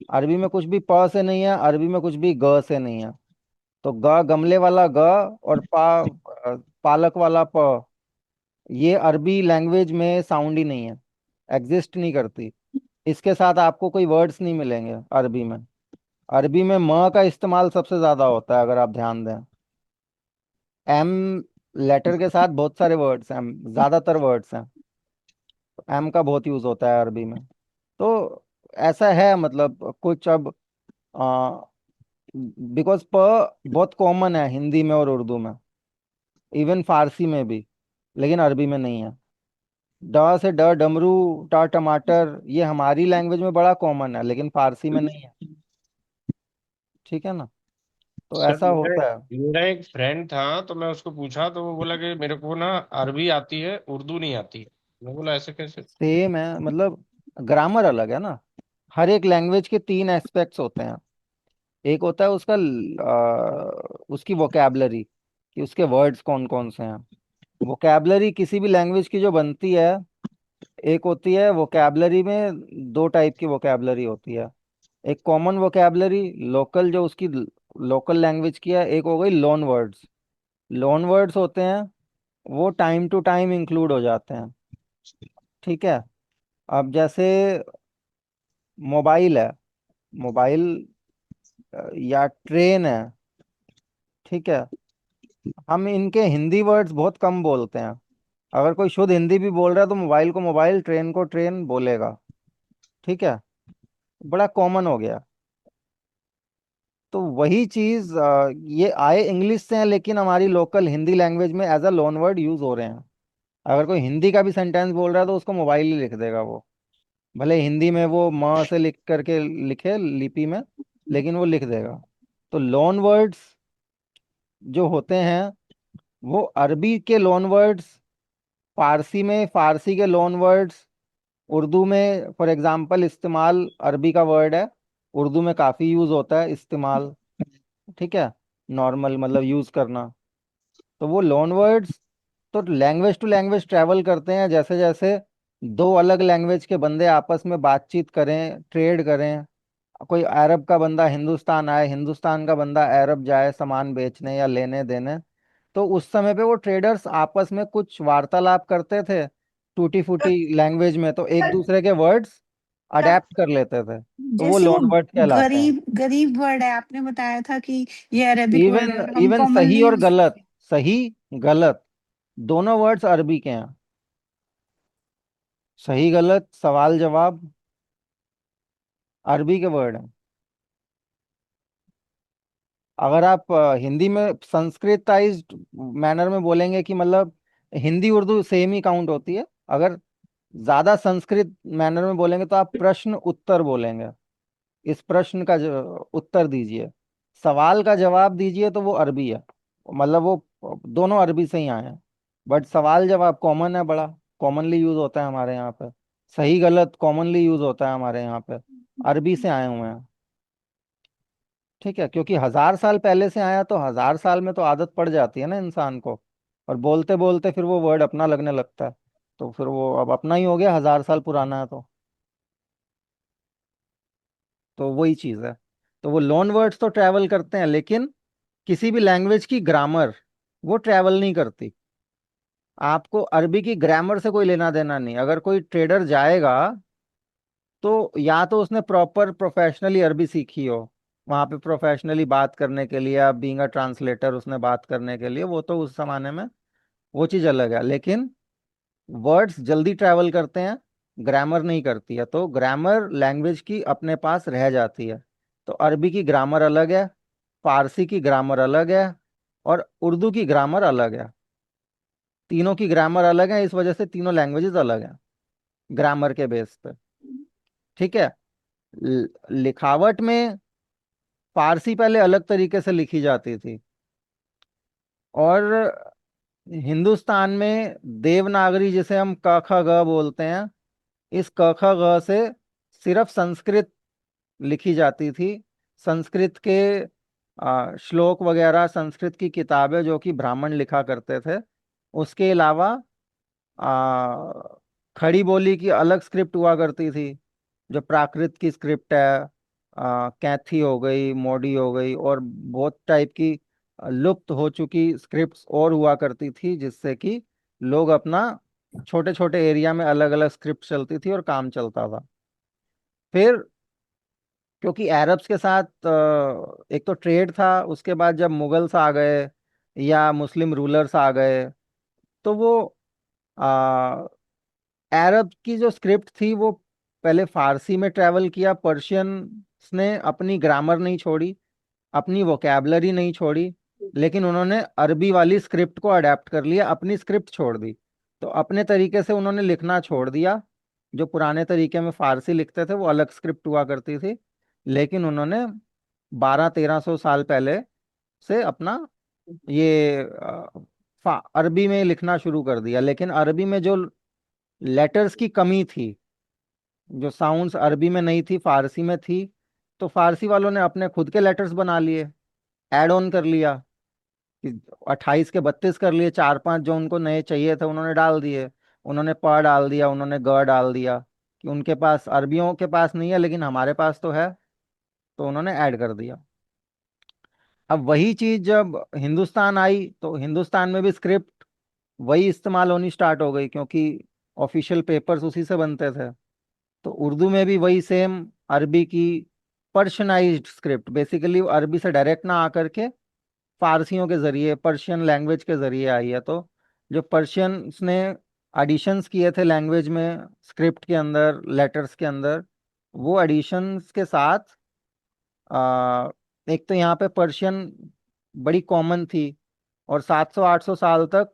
अरबी में कुछ भी प से नहीं है, अरबी में कुछ भी ग से नहीं है। तो ग गमले वाला ग और पालक वाला प, ये अरबी लैंग्वेज में साउंड ही नहीं है, एग्जिस्ट नहीं करती। इसके साथ आपको कोई वर्ड्स नहीं मिलेंगे अरबी में। अरबी में म का इस्तेमाल सबसे ज्यादा होता है, अगर आप ध्यान दें। एम लेटर के साथ बहुत सारे वर्ड्स हैं, ज्यादातर वर्ड्स हैं। एम का बहुत यूज होता है अरबी में। तो ऐसा है, मतलब कुछ अब बिकॉज प बहुत कॉमन है हिंदी में और उर्दू में, इवन फारसी में भी, लेकिन अरबी में नहीं है। ड से ड डमरू, टा टमाटर, ये हमारी लैंग्वेज में बड़ा कॉमन है, लेकिन फारसी में नहीं है। ठीक है ना, तो सर ऐसा मेरा होता है। मेरा एक फ्रेंड था, तो मैं उसको पूछा तो वो बोला कि मेरे को ना अरबी आती है, उर्दू नहीं आती। मैं बोला ऐसे कैसे? सेम है, मतलब ग्रामर अलग है ना। हर एक लैंग्वेज के तीन एस्पेक्ट्स होते हैं। एक होता है उसका उसकी वोकैबलरी, कि उसके वर्ड्स कौन कौन से हैं। वोकैबलरी किसी भी लैंग्वेज की जो बनती है, एक होती है वोकैबलरी में, दो टाइप की वोकैबलरी होती है। एक कॉमन वोकैबलरी, लोकल, जो उसकी लोकल लैंग्वेज की है। एक हो गई लोन वर्ड्स। लोन वर्ड्स होते हैं, वो टाइम टू टाइम इंक्लूड हो जाते हैं। ठीक है, अब जैसे मोबाइल है, मोबाइल या ट्रेन है। ठीक है, हम इनके हिंदी वर्ड्स बहुत कम बोलते हैं। अगर कोई शुद्ध हिंदी भी बोल रहा है तो मोबाइल को मोबाइल, ट्रेन को ट्रेन बोलेगा। ठीक है, बड़ा कॉमन हो गया। तो वही चीज ये आए इंग्लिश से है, लेकिन हमारी लोकल हिंदी लैंग्वेज में as a loan word use हो रहे हैं। अगर कोई हिंदी का भी सेंटेंस बोल रहा है तो उसको मोबाइल ही लिख देगा वो, भले हिंदी में वो म से लिख करके लिखे लिपि में, लेकिन वो लिख देगा। तो लोन वर्ड्स जो होते हैं, वो अरबी के लोन वर्ड्स, फारसी में फारसी के लोन वर्ड्स, उर्दू में फॉर एग्जांपल इस्तेमाल अरबी का वर्ड है, उर्दू में काफ़ी यूज़ होता है इस्तेमाल। ठीक है, नॉर्मल मतलब यूज़ करना। तो वो लोन वर्ड्स तो लैंग्वेज टू लैंग्वेज ट्रैवल करते हैं, जैसे जैसे दो अलग लैंग्वेज के बंदे आपस में बातचीत करें, ट्रेड करें। कोई अरब का बंदा हिंदुस्तान आए, हिंदुस्तान का बंदा अरब जाए सामान बेचने या लेने देने, तो उस समय पे वो ट्रेडर्स आपस में कुछ वार्तालाप करते थे टूटी फूटी लैंग्वेज में, तो एक दूसरे के वर्ड्स अडेप्ट कर लेते थे, तो वो जैसे वो लोन वर्ड कहलाते हैं। गरीब गरीब वर्ड है, आपने बताया था कि ये अरेबिक वर्ड इवन है, हम इवन सही कॉमनली और यूज। गलत, सही गलत दोनों वर्ड्स अरबी के हैं। सही गलत सवाल जवाब अरबी के वर्ड हैं। अगर आप हिंदी में संस्कृताइज्ड मैनर में बोलेंगे, कि मतलब हिंदी उर्दू सेम ही काउंट होती है, अगर ज्यादा संस्कृत मैनर में बोलेंगे तो आप प्रश्न उत्तर बोलेंगे। इस प्रश्न का उत्तर दीजिए, सवाल का जवाब दीजिए, तो वो अरबी है। मतलब वो दोनों अरबी से ही आए हैं। बट सवाल जवाब कॉमन है, बड़ा कॉमनली यूज होता है हमारे यहाँ पे। सही गलत कॉमनली यूज होता है हमारे यहाँ पे, अरबी से आए हुए हैं। ठीक है, क्योंकि 1000 साल पहले से आया, तो 1000 साल में तो आदत पड़ जाती है ना इंसान को, और बोलते बोलते फिर वो वर्ड अपना लगने लगता है। तो फिर वो अब अपना ही हो गया, 1000 साल पुराना है तो वही चीज है। तो वो लोन वर्ड्स तो ट्रैवल करते हैं, लेकिन किसी भी लैंग्वेज की ग्रामर वो ट्रैवल नहीं करती। आपको अरबी की ग्रामर से कोई लेना देना नहीं। अगर कोई ट्रेडर जाएगा, तो या तो उसने प्रॉपर प्रोफेशनली अरबी सीखी हो, वहां पे प्रोफेशनली बात करने के लिए, आप बीइंग अ ट्रांसलेटर उसने बात करने के लिए, वो तो उस जमाने में वो चीज़ अलग है। लेकिन वर्ड्स जल्दी ट्रैवल करते हैं, ग्रामर नहीं करती है। तो ग्रामर लैंग्वेज की अपने पास रह जाती है। तो अरबी की ग्रामर अलग है, फारसी की ग्रामर अलग है, और उर्दू की ग्रामर अलग है। तीनों की ग्रामर अलग है, इस वजह से तीनों लैंग्वेजेस अलग हैं ग्रामर के बेस पे। ठीक है, लिखावट में फारसी पहले अलग तरीके से लिखी जाती थी, और हिंदुस्तान में देवनागरी जिसे हम क ख ग बोलते हैं, इस क ख ग से सिर्फ संस्कृत लिखी जाती थी। संस्कृत के श्लोक वगैरह, संस्कृत की किताबें जो कि ब्राह्मण लिखा करते थे, उसके अलावा खड़ी बोली की अलग स्क्रिप्ट हुआ करती थी, जो प्राकृत की स्क्रिप्ट है, कैथी हो गई, मोडी हो गई, और बहुत टाइप की लुप्त हो चुकी स्क्रिप्ट्स और हुआ करती थी, जिससे कि लोग अपना छोटे छोटे एरिया में अलग अलग स्क्रिप्ट चलती थी और काम चलता था। फिर क्योंकि अरब्स के साथ एक तो ट्रेड था, उसके बाद जब मुगल्स आ गए या मुस्लिम रूलर्स आ गए, तो वो अरब की जो स्क्रिप्ट थी वो पहले फारसी में ट्रेवल किया। पर्शियंस ने अपनी ग्रामर नहीं छोड़ी, अपनी वोकैबलरी नहीं छोड़ी, लेकिन उन्होंने अरबी वाली स्क्रिप्ट को अडेप्ट कर लिया, अपनी स्क्रिप्ट छोड़ दी। तो अपने तरीके से उन्होंने लिखना छोड़ दिया। जो पुराने तरीके में फारसी लिखते थे वो अलग स्क्रिप्ट हुआ करती थी, लेकिन उन्होंने 1200-1300 साल पहले से अपना ये अरबी में लिखना शुरू कर दिया। लेकिन अरबी में जो लेटर्स की कमी थी, जो साउंड्स अरबी में नहीं थी फारसी में थी, तो फारसी वालों ने अपने खुद के लेटर्स बना लिए, ऐड ऑन कर लिया कि 28 के 32 कर लिए, चार पांच जो उनको नए चाहिए थे उन्होंने डाल दिए। उन्होंने प डाल दिया, उन्होंने ग डाल दिया, कि उनके पास, अरबियों के पास नहीं है लेकिन हमारे पास तो है, तो उन्होंने ऐड कर दिया। अब वही चीज जब हिंदुस्तान आई तो हिंदुस्तान में भी स्क्रिप्ट वही इस्तेमाल होनी स्टार्ट हो गई, क्योंकि ऑफिशियल पेपर्स उसी से बनते थे। तो उर्दू में भी वही सेम अरबी की पर्शनाइज्ड स्क्रिप्ट, बेसिकली अरबी से डायरेक्ट ना आकर के फारसियों के जरिए, पर्शियन लैंग्वेज के जरिए आई है। तो जो पर्शियंस ने एडिशंस किए थे लैंग्वेज में, स्क्रिप्ट के अंदर, लेटर्स के अंदर, वो एडिशंस के साथ आ, एक तो यहाँ पे पर्शियन बड़ी कॉमन थी, और 700-800 साल तक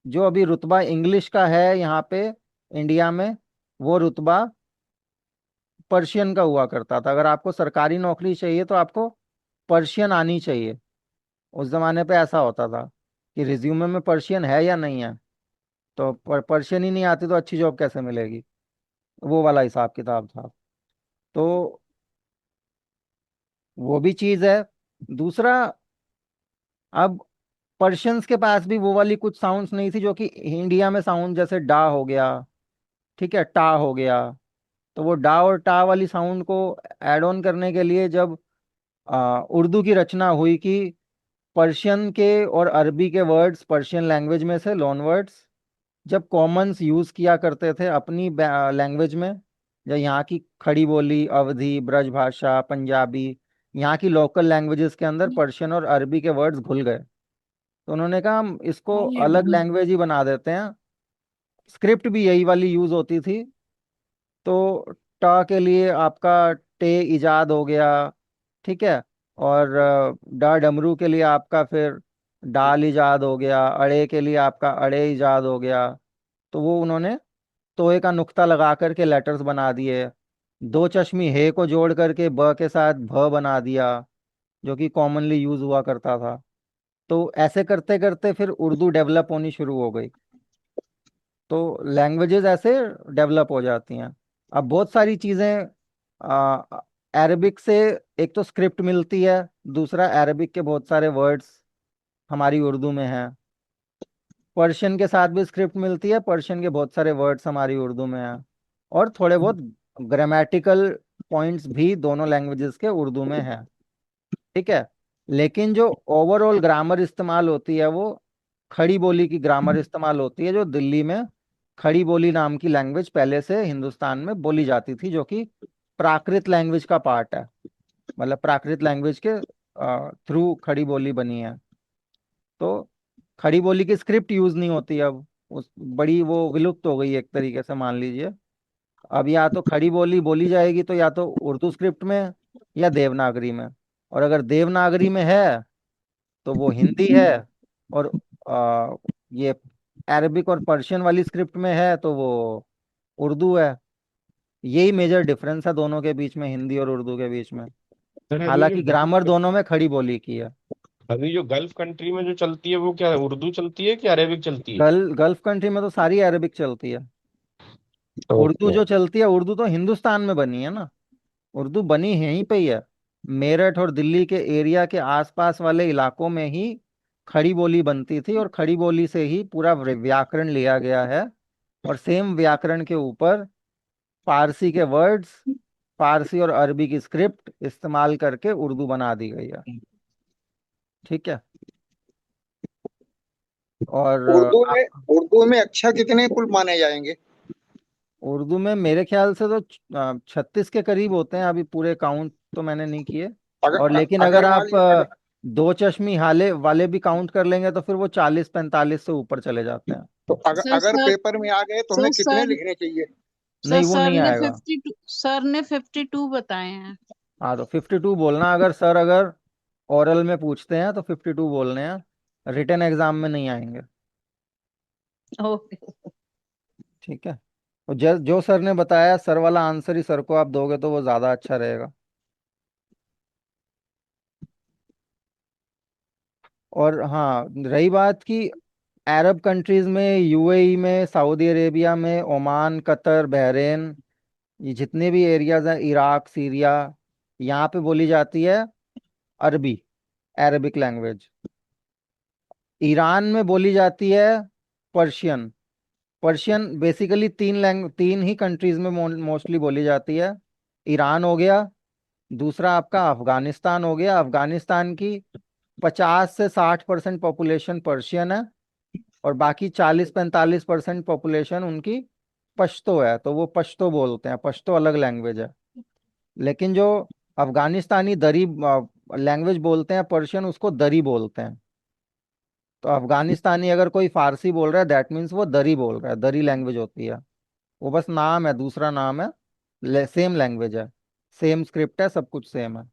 जो अभी रुतबा इंग्लिश का है यहाँ पे इंडिया में, वो रुतबा पर्शियन का हुआ करता था। अगर आपको सरकारी नौकरी चाहिए तो आपको पर्शियन आनी चाहिए। उस जमाने पे ऐसा होता था कि रिज्यूमे में पर्शियन है या नहीं है, तो पर्शियन ही नहीं आती तो अच्छी जॉब कैसे मिलेगी, वो वाला हिसाब किताब था। तो वो भी चीज़ है। दूसरा, अब पर्शियंस के पास भी वो वाली कुछ साउंड्स नहीं थी जो कि इंडिया में साउंड, जैसे डा हो गया, ठीक है, टा हो गया। तो वो डा और टा वाली साउंड को ऐड ऑन करने के लिए जब उर्दू की रचना हुई, कि पर्शियन के और अरबी के वर्ड्स, पर्शियन लैंग्वेज में से लोन वर्ड्स जब कॉमन्स यूज किया करते थे अपनी लैंग्वेज में, या यहाँ की खड़ी बोली, अवधी, ब्रज भाषा, पंजाबी, यहाँ की लोकल लैंग्वेजेस के अंदर पर्शियन और अरबी के वर्ड्स घुल गए। तो उन्होंने कहा हम इसको अलग लैंग्वेज ही बना देते हैं। स्क्रिप्ट भी यही वाली यूज होती थी। तो ट के लिए आपका टे इजाद हो गया, ठीक है, और डा डमरू के लिए आपका फिर डाल इजाद हो गया, अड़े के लिए आपका अड़े इजाद हो गया। तो वो उन्होंने तोए का नुक्ता लगा करके लेटर्स बना दिए। दो चश्मी हे को जोड़ करके ब के साथ भ बना दिया, जो कि कॉमनली यूज हुआ करता था। तो ऐसे करते करते फिर उर्दू डेवलप होनी शुरू हो गई। तो लैंग्वेजेस ऐसे डेवलप हो जाती हैं। अब बहुत सारी चीज़ें अरबिक से, एक तो स्क्रिप्ट मिलती है, दूसरा अरबिक के बहुत सारे वर्ड्स हमारी उर्दू में हैं। पर्शियन के साथ भी स्क्रिप्ट मिलती है, पर्शियन के बहुत सारे वर्ड्स हमारी उर्दू में हैं, और थोड़े बहुत ग्रामेटिकल पॉइंट्स भी दोनों लैंग्वेजेस के उर्दू में हैं, ठीक है। लेकिन जो ओवरऑल ग्रामर इस्तेमाल होती है वो खड़ी बोली की ग्रामर इस्तेमाल होती है, जो दिल्ली में खड़ी बोली नाम की लैंग्वेज पहले से हिंदुस्तान में बोली जाती थी, जो कि प्राकृत लैंग्वेज का पार्ट है। मतलब प्राकृत लैंग्वेज के थ्रू खड़ी बोली बनी है। तो खड़ी बोली की स्क्रिप्ट यूज नहीं होती अब, उस बड़ी वो विलुप्त हो गई एक तरीके से, मान लीजिए। अब या तो खड़ी बोली बोली जाएगी तो या तो उर्दू स्क्रिप्ट में या देवनागरी में, और अगर देवनागरी में है तो वो हिंदी है, और ये अरबिक और पर्शियन वाली स्क्रिप्ट में है तो वो उर्दू है। यही मेजर डिफरेंस है दोनों के बीच में, हिंदी और उर्दू के बीच में। सर अभी जो हालांकि ग्रामर दोनों में खड़ी बोली की है। अभी जो गल्फ कंट्री में जो चलती है वो क्या है, उर्दू चलती है कि अरेबिक चलती है? गल्फ कंट्री में तो सारी अरेबिक चलती है। उर्दू ओके। जो चलती है, उर्दू तो हिंदुस्तान में बनी है ना, उर्दू बनी यहीं पे ही है। मेरठ और दिल्ली के एरिया के आसपास वाले इलाकों में ही खड़ी बोली बनती थी, और खड़ी बोली से ही पूरा व्याकरण लिया गया है। और सेम व्याकरण के ऊपर फारसी के वर्ड्स, फारसी और अरबी की स्क्रिप्ट इस्तेमाल करके उर्दू बना दी गई है। ठीक है। और उर्दू में अक्षर कितने कुल माने जाएंगे? उर्दू में मेरे ख्याल से तो 36 के करीब होते हैं, अभी पूरे काउंट तो मैंने नहीं किए। और अगर लेकिन अगर अगर मान आप लीजिए दो चश्मी हाले वाले भी काउंट कर लेंगे तो फिर वो 40-45 से ऊपर चले जाते हैं। तो अगर सर अगर सर पेपर में आ गए तो सर हमें कितने सर लिखने चाहिए? नहीं, वो नहीं आएगा। सर ने 52 बताए हैं। हाँ, तो 52 बोलना। अगर ओरल में पूछते हैं तो 52 बोलने हैं, रिटन एग्जाम में नहीं आएंगे। ओके। ठीक है। और जो सर ने बताया, सर वाला आंसर ही सर को आप दोगे तो वो ज्यादा अच्छा रहेगा। और हाँ, रही बात की अरब कंट्रीज में, यूएई में, सऊदी अरेबिया में, ओमान, कतर, बहरीन, ये जितने भी एरियाज हैं, इराक, सीरिया, यहाँ पे बोली जाती है अरबी, अरबिक लैंग्वेज। ईरान में बोली जाती है पर्शियन। पर्शियन बेसिकली तीन ही कंट्रीज में मोस्टली बोली जाती है। ईरान हो गया, दूसरा आपका अफगानिस्तान हो गया। अफगानिस्तान की 50 से 60% पॉपुलेशन पर्शियन है, और बाकी 40-45% पॉपुलेशन उनकी पश्तो है, तो वो पश्तो बोलते हैं। पश्तो अलग लैंग्वेज है। लेकिन जो अफगानिस्तानी दरी लैंग्वेज बोलते हैं, पर्शियन, उसको दरी बोलते हैं। तो अफगानिस्तानी अगर कोई फारसी बोल रहा है, दैट मीन्स वो दरी बोल रहा है, दरी लैंग्वेज होती है। वो बस नाम है, दूसरा नाम है, सेम लैंग्वेज है, सेम स्क्रिप्ट है, सब कुछ सेम है।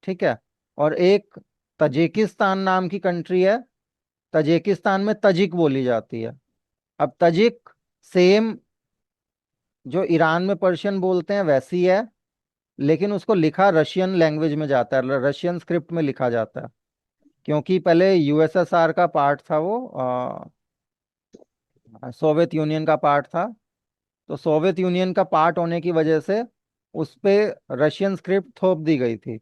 ठीक है। और एक तजिकिस्तान नाम की कंट्री है, तजिकिस्तान में तजिक बोली जाती है। अब तजिक सेम जो ईरान में पर्शियन बोलते हैं वैसी है, लेकिन उसको लिखा रशियन लैंग्वेज में जाता है, रशियन स्क्रिप्ट में लिखा जाता है। क्योंकि पहले यूएसएसआर का पार्ट था वो, सोवियत यूनियन का पार्ट था। तो सोवियत यूनियन का पार्ट होने की वजह से उस पे रशियन स्क्रिप्ट थोप दी गई थी।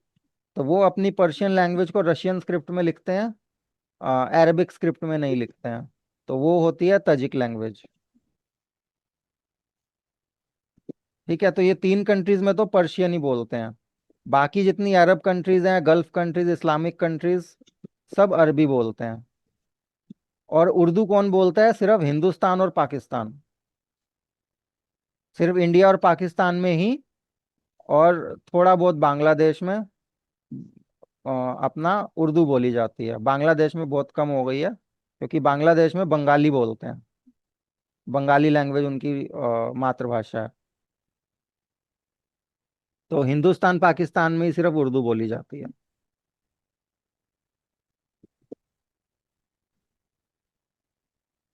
तो वो अपनी पर्शियन लैंग्वेज को रशियन स्क्रिप्ट में लिखते हैं, अरबिक स्क्रिप्ट में नहीं लिखते हैं। तो वो होती है तजिक लैंग्वेज। ठीक है। तो ये तीन कंट्रीज में तो पर्शियन ही बोलते हैं। बाकी जितनी अरब कंट्रीज हैं, गल्फ कंट्रीज, इस्लामिक कंट्रीज, सब अरबी बोलते हैं। और उर्दू कौन बोलता है? सिर्फ हिंदुस्तान और पाकिस्तान, सिर्फ इंडिया और पाकिस्तान में ही, और थोड़ा बहुत बांग्लादेश में अपना उर्दू बोली जाती है। बांग्लादेश में बहुत कम हो गई है, क्योंकि बांग्लादेश में बंगाली बोलते हैं, बंगाली लैंग्वेज उनकी मातृभाषा है। तो हिंदुस्तान पाकिस्तान में ही सिर्फ उर्दू बोली जाती है।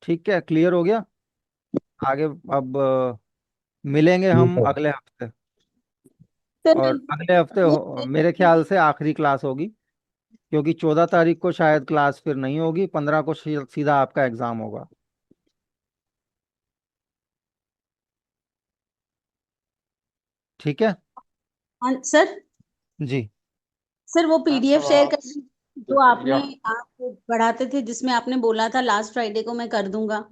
ठीक है, क्लियर हो गया। आगे अब मिलेंगे जी हम सर। अगले हफ्ते। सर और अगले हफ्ते मेरे ख्याल से आखिरी क्लास होगी, क्योंकि 14 तारीख को शायद क्लास फिर नहीं होगी, 15 को सीधा आपका एग्जाम होगा। ठीक है हाँ, सर। जी। सर वो हाँ पीडीएफ तब शेयर आप कर तो जो आपने बढ़िया। आप पढ़ाते थे, जिसमें आपने बोला था लास्ट फ्राइडे को मैं कर दूंगा,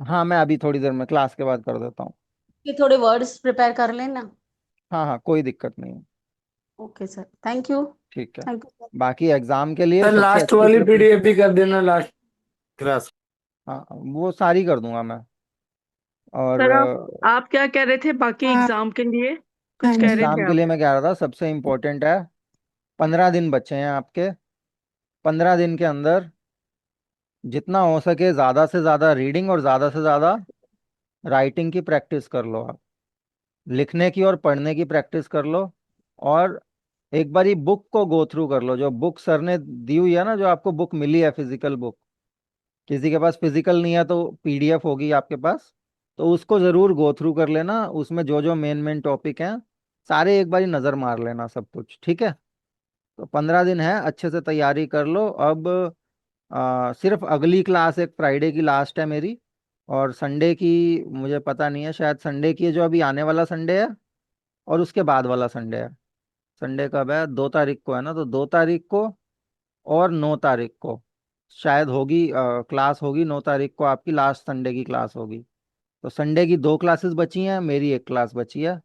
हाँ, मैं अभी थोड़ी देर में क्लास के बाद कर देता हूँ। कि थोड़े वर्ड्स प्रिपेयर कर लेना। हाँ हाँ, कोई दिक्कत नहीं है। Okay sir, thank you. ठीक है। Thank you. बाकी एग्जाम के लिए सर सबसे लास्ट अच्छी वाली प्रिपरेशन। पीडीएफ भी कर देना, लास्ट क्लास। हाँ, वो सारी कर दूंगा मैं। और सर आप क्या कह रहे थे बाकी हाँ। एग्जाम के लिए? हाँ कुछ कह रहे जी। एग्जाम थे के आप? लिए मैं कह रहा था, सबसे इम्पोर्टेंट है, 15 दिन बचे हैं आपके। 15 दिन के अंदर जितना हो सके ज्यादा से ज्यादा रीडिंग और ज्यादा से ज्यादा राइटिंग की प्रैक्टिस कर लो आप। लिखने की और पढ़ने की प्रैक्टिस कर लो। और एक बारी बुक को गो थ्रू कर लो, जो बुक सर ने दी हुई है ना, जो आपको बुक मिली है फिजिकल बुक। किसी के पास फिजिकल नहीं है तो पीडीएफ होगी आपके पास, तो उसको जरूर गो थ्रू कर लेना। उसमें जो जो मेन मेन टॉपिक हैं सारे एक बारी नजर मार लेना सब कुछ, ठीक है। तो 15 दिन है, अच्छे से तैयारी कर लो। अब सिर्फ अगली क्लास एक फ्राइडे की लास्ट है मेरी, और संडे की मुझे पता नहीं है, शायद संडे की है जो अभी आने वाला संडे है, और उसके बाद वाला संडे है। संडे कब है? 2 तारीख को है ना, तो 2 तारीख को और 9 तारीख को शायद होगी क्लास होगी। 9 तारीख को आपकी लास्ट संडे की क्लास होगी। तो संडे की 2 क्लासेस बची हैं, मेरी एक क्लास बची है।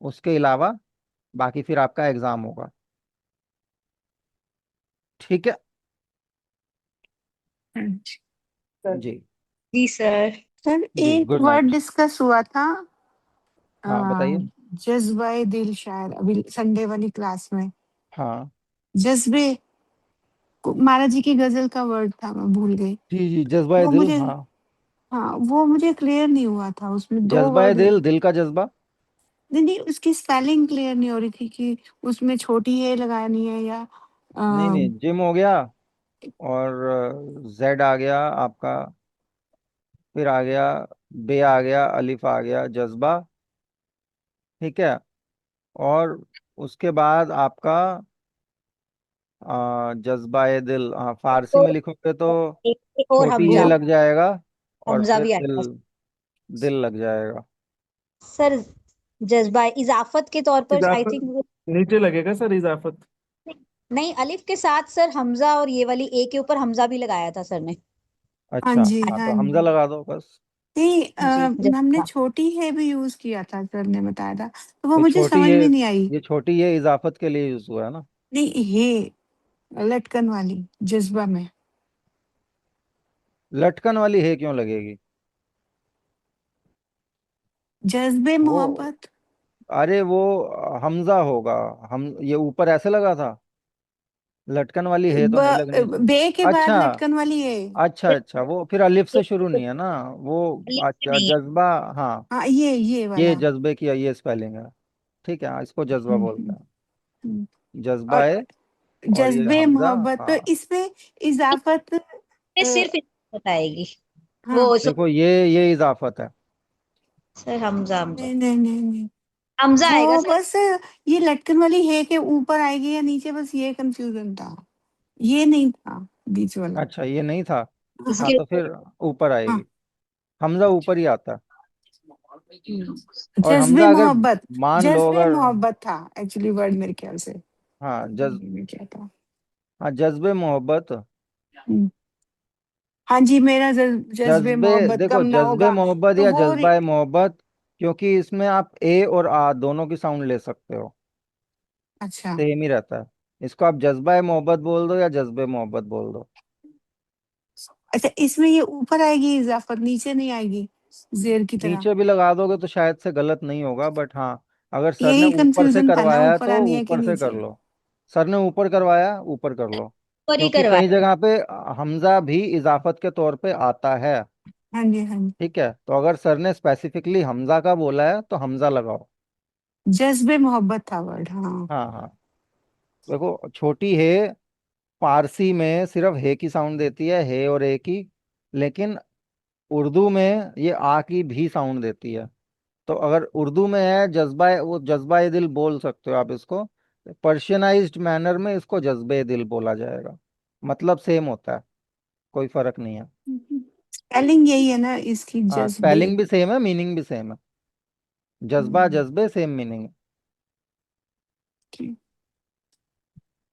उसके अलावा बाकी फिर आपका एग्जाम होगा, ठीक है। हाँ जी। जी जी सर। सर जी, एक गुड वर्ड नाइट। डिस्कस हुआ था, हाँ बताइए। जज्बाए दिल, शायद अभी संडे वाली क्लास में। हाँ जज्बे, महाराज जी की गजल का वर्ड था, मैं भूल गई। जी जी, जज्बा वो दिल, मुझे, हाँ। हाँ वो मुझे क्लियर नहीं हुआ था, उसमें दो जज्बा वर्ड। दिल, दिल का जज्बा। नहीं नहीं, उसकी स्पेलिंग क्लियर नहीं हो रही थी कि उसमें छोटी ए लगानी है या नहीं अ, नहीं, जिम हो गया, और जेड आ गया आपका, फिर आ गया बे, आ गया अलिफ, आ गया जज्बा, ठीक है। और उसके बाद आपका जज्बा ए दिल, हाँ फारसी तो में लिखोगे तो एक और छोटी ये हमजा, लग जाएगा, और हमजा फिर भी दिल, आएगा दिल लग जाएगा। सर। जज्बा इजाफत के तौर पर आई इजाफत थिंक। नीचे लगेगा सर, इजाफत। नहीं, अलिफ के साथ सर हमजा, और ये वाली ए के ऊपर हमजा भी लगाया था सर ने। हाँ अच्छा, जी, हाँ हाँ तो हमजा जी। लगा दो बस। नहीं, जी हमने जज्बा। छोटी है भी यूज किया था, सर ने बताया था, तो वो ये मुझे छोटी समझ ये में नहीं आई। ये छोटी ये इजाफत के लिए यूज हुआ है ना। नहीं, ये लटकन वाली जज्बा में। लटकन वाली है क्यों लगेगी? जज्बे वो, मोहब्बत। अरे वो हमजा होगा। हम ये ऊपर ऐसे लगा था, लटकन वाली है तो नहीं लगनी बे के चाहिए। बाद अच्छा लटकन वाली है। अच्छा अच्छा, वो फिर अलिफ से शुरू नहीं है ना वो। अलिफ से अच्छा, नहीं है। जज्बा। हाँ, हाँ, ये ये वाला। जज्बे की ये स्पेलिंग है, ठीक है। हाँ, इसको जज्बा बोलते हम्म, हैं, हम्म। जज्बा और है। और ये जज्बे हमजा, मोहब्बत, तो हाँ। इसमें इजाफत ये सिर्फ इजाफत आएगी। हाँ। वो देखो ये इजाफत है। सर हमजा हमजा नहीं नहीं नहीं नहीं, हमजा आएगा वो सर। बस ये लटकन वाली है के ऊपर आएगी या नीचे, बस ये कंफ्यूजन था, ये नहीं था बीच वाला। अच्छा, ये नहीं था। हाँ इसके तो ऊपर। फिर ऊपर हाँ। आएगी, हमजा ऊपर ही आता है। और जज्बे हमजा अगर मोहब्बत, मान लो जज्बे अगर, मोहब्बत था एक्चुअली वर्ड मेरे ख्याल से। हाँ में क्या था? हाँ जज्बे मोहब्बत। हम्म, हाँ जी, मेरा जज्बे जज्बे, मोहब्बत देखो कम ना जज्बे होगा। मोहब्बत तो या वो जज्बा मोहब्बत, क्योंकि इसमें आप ए और आ दोनों की साउंड ले सकते हो, अच्छा सेम ही रहता है। इसको आप जज्बा मोहब्बत बोल दो या जज्बे मोहब्बत बोल दो। अच्छा, इसमें ये ऊपर आएगी इजाफत, नीचे नहीं आएगी जेर की तरह। नीचे भी लगा दोगे तो शायद से गलत नहीं होगा, बट हाँ, अगर सर ने यही ऊपर से कंफ्यूजन था ना, करवाया है ऊपर तो आनी है कि ऊपर से कर नीचे। लो। सर ने ऊपर करवाया, ऊपर कर लो, ऊपर ही क्योंकि कई करवाया। जगह पे हमजा भी इजाफत के तौर पे आता है, हाँ जी, हाँ जी। ठीक है। तो अगर सर ने स्पेसिफिकली हमजा का बोला है तो हमजा लगाओ। जज्बे मोहब्बत था वर्ड, हाँ। हाँ हाँ, देखो छोटी है, फारसी में सिर्फ हे की साउंड देती है, हे और ए की, लेकिन उर्दू में ये आ की भी साउंड देती है। तो अगर उर्दू में है जज्बा, वो जज्बा दिल बोल सकते हो आप इसको। पर्शियनाइज्ड मैनर में इसको जज्बे दिल बोला जाएगा, मतलब सेम होता है, कोई फर्क नहीं है। स्पेलिंग यही है ना इसकी, हाँ, जज्बे स्पेलिंग भी सेम है, मीनिंग भी सेम है। जज्बा जज्बे सेम मीनिंग है, की।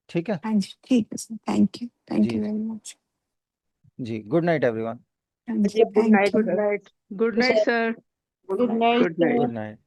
ठीक है। हाँ जी, ठीक है सर, थैंक जी यू वेरी मच। जी, गुड नाइट एवरीवन। हाँ जी, जी good thank night, you. Good night, good night sir sir, good night good night. Good night.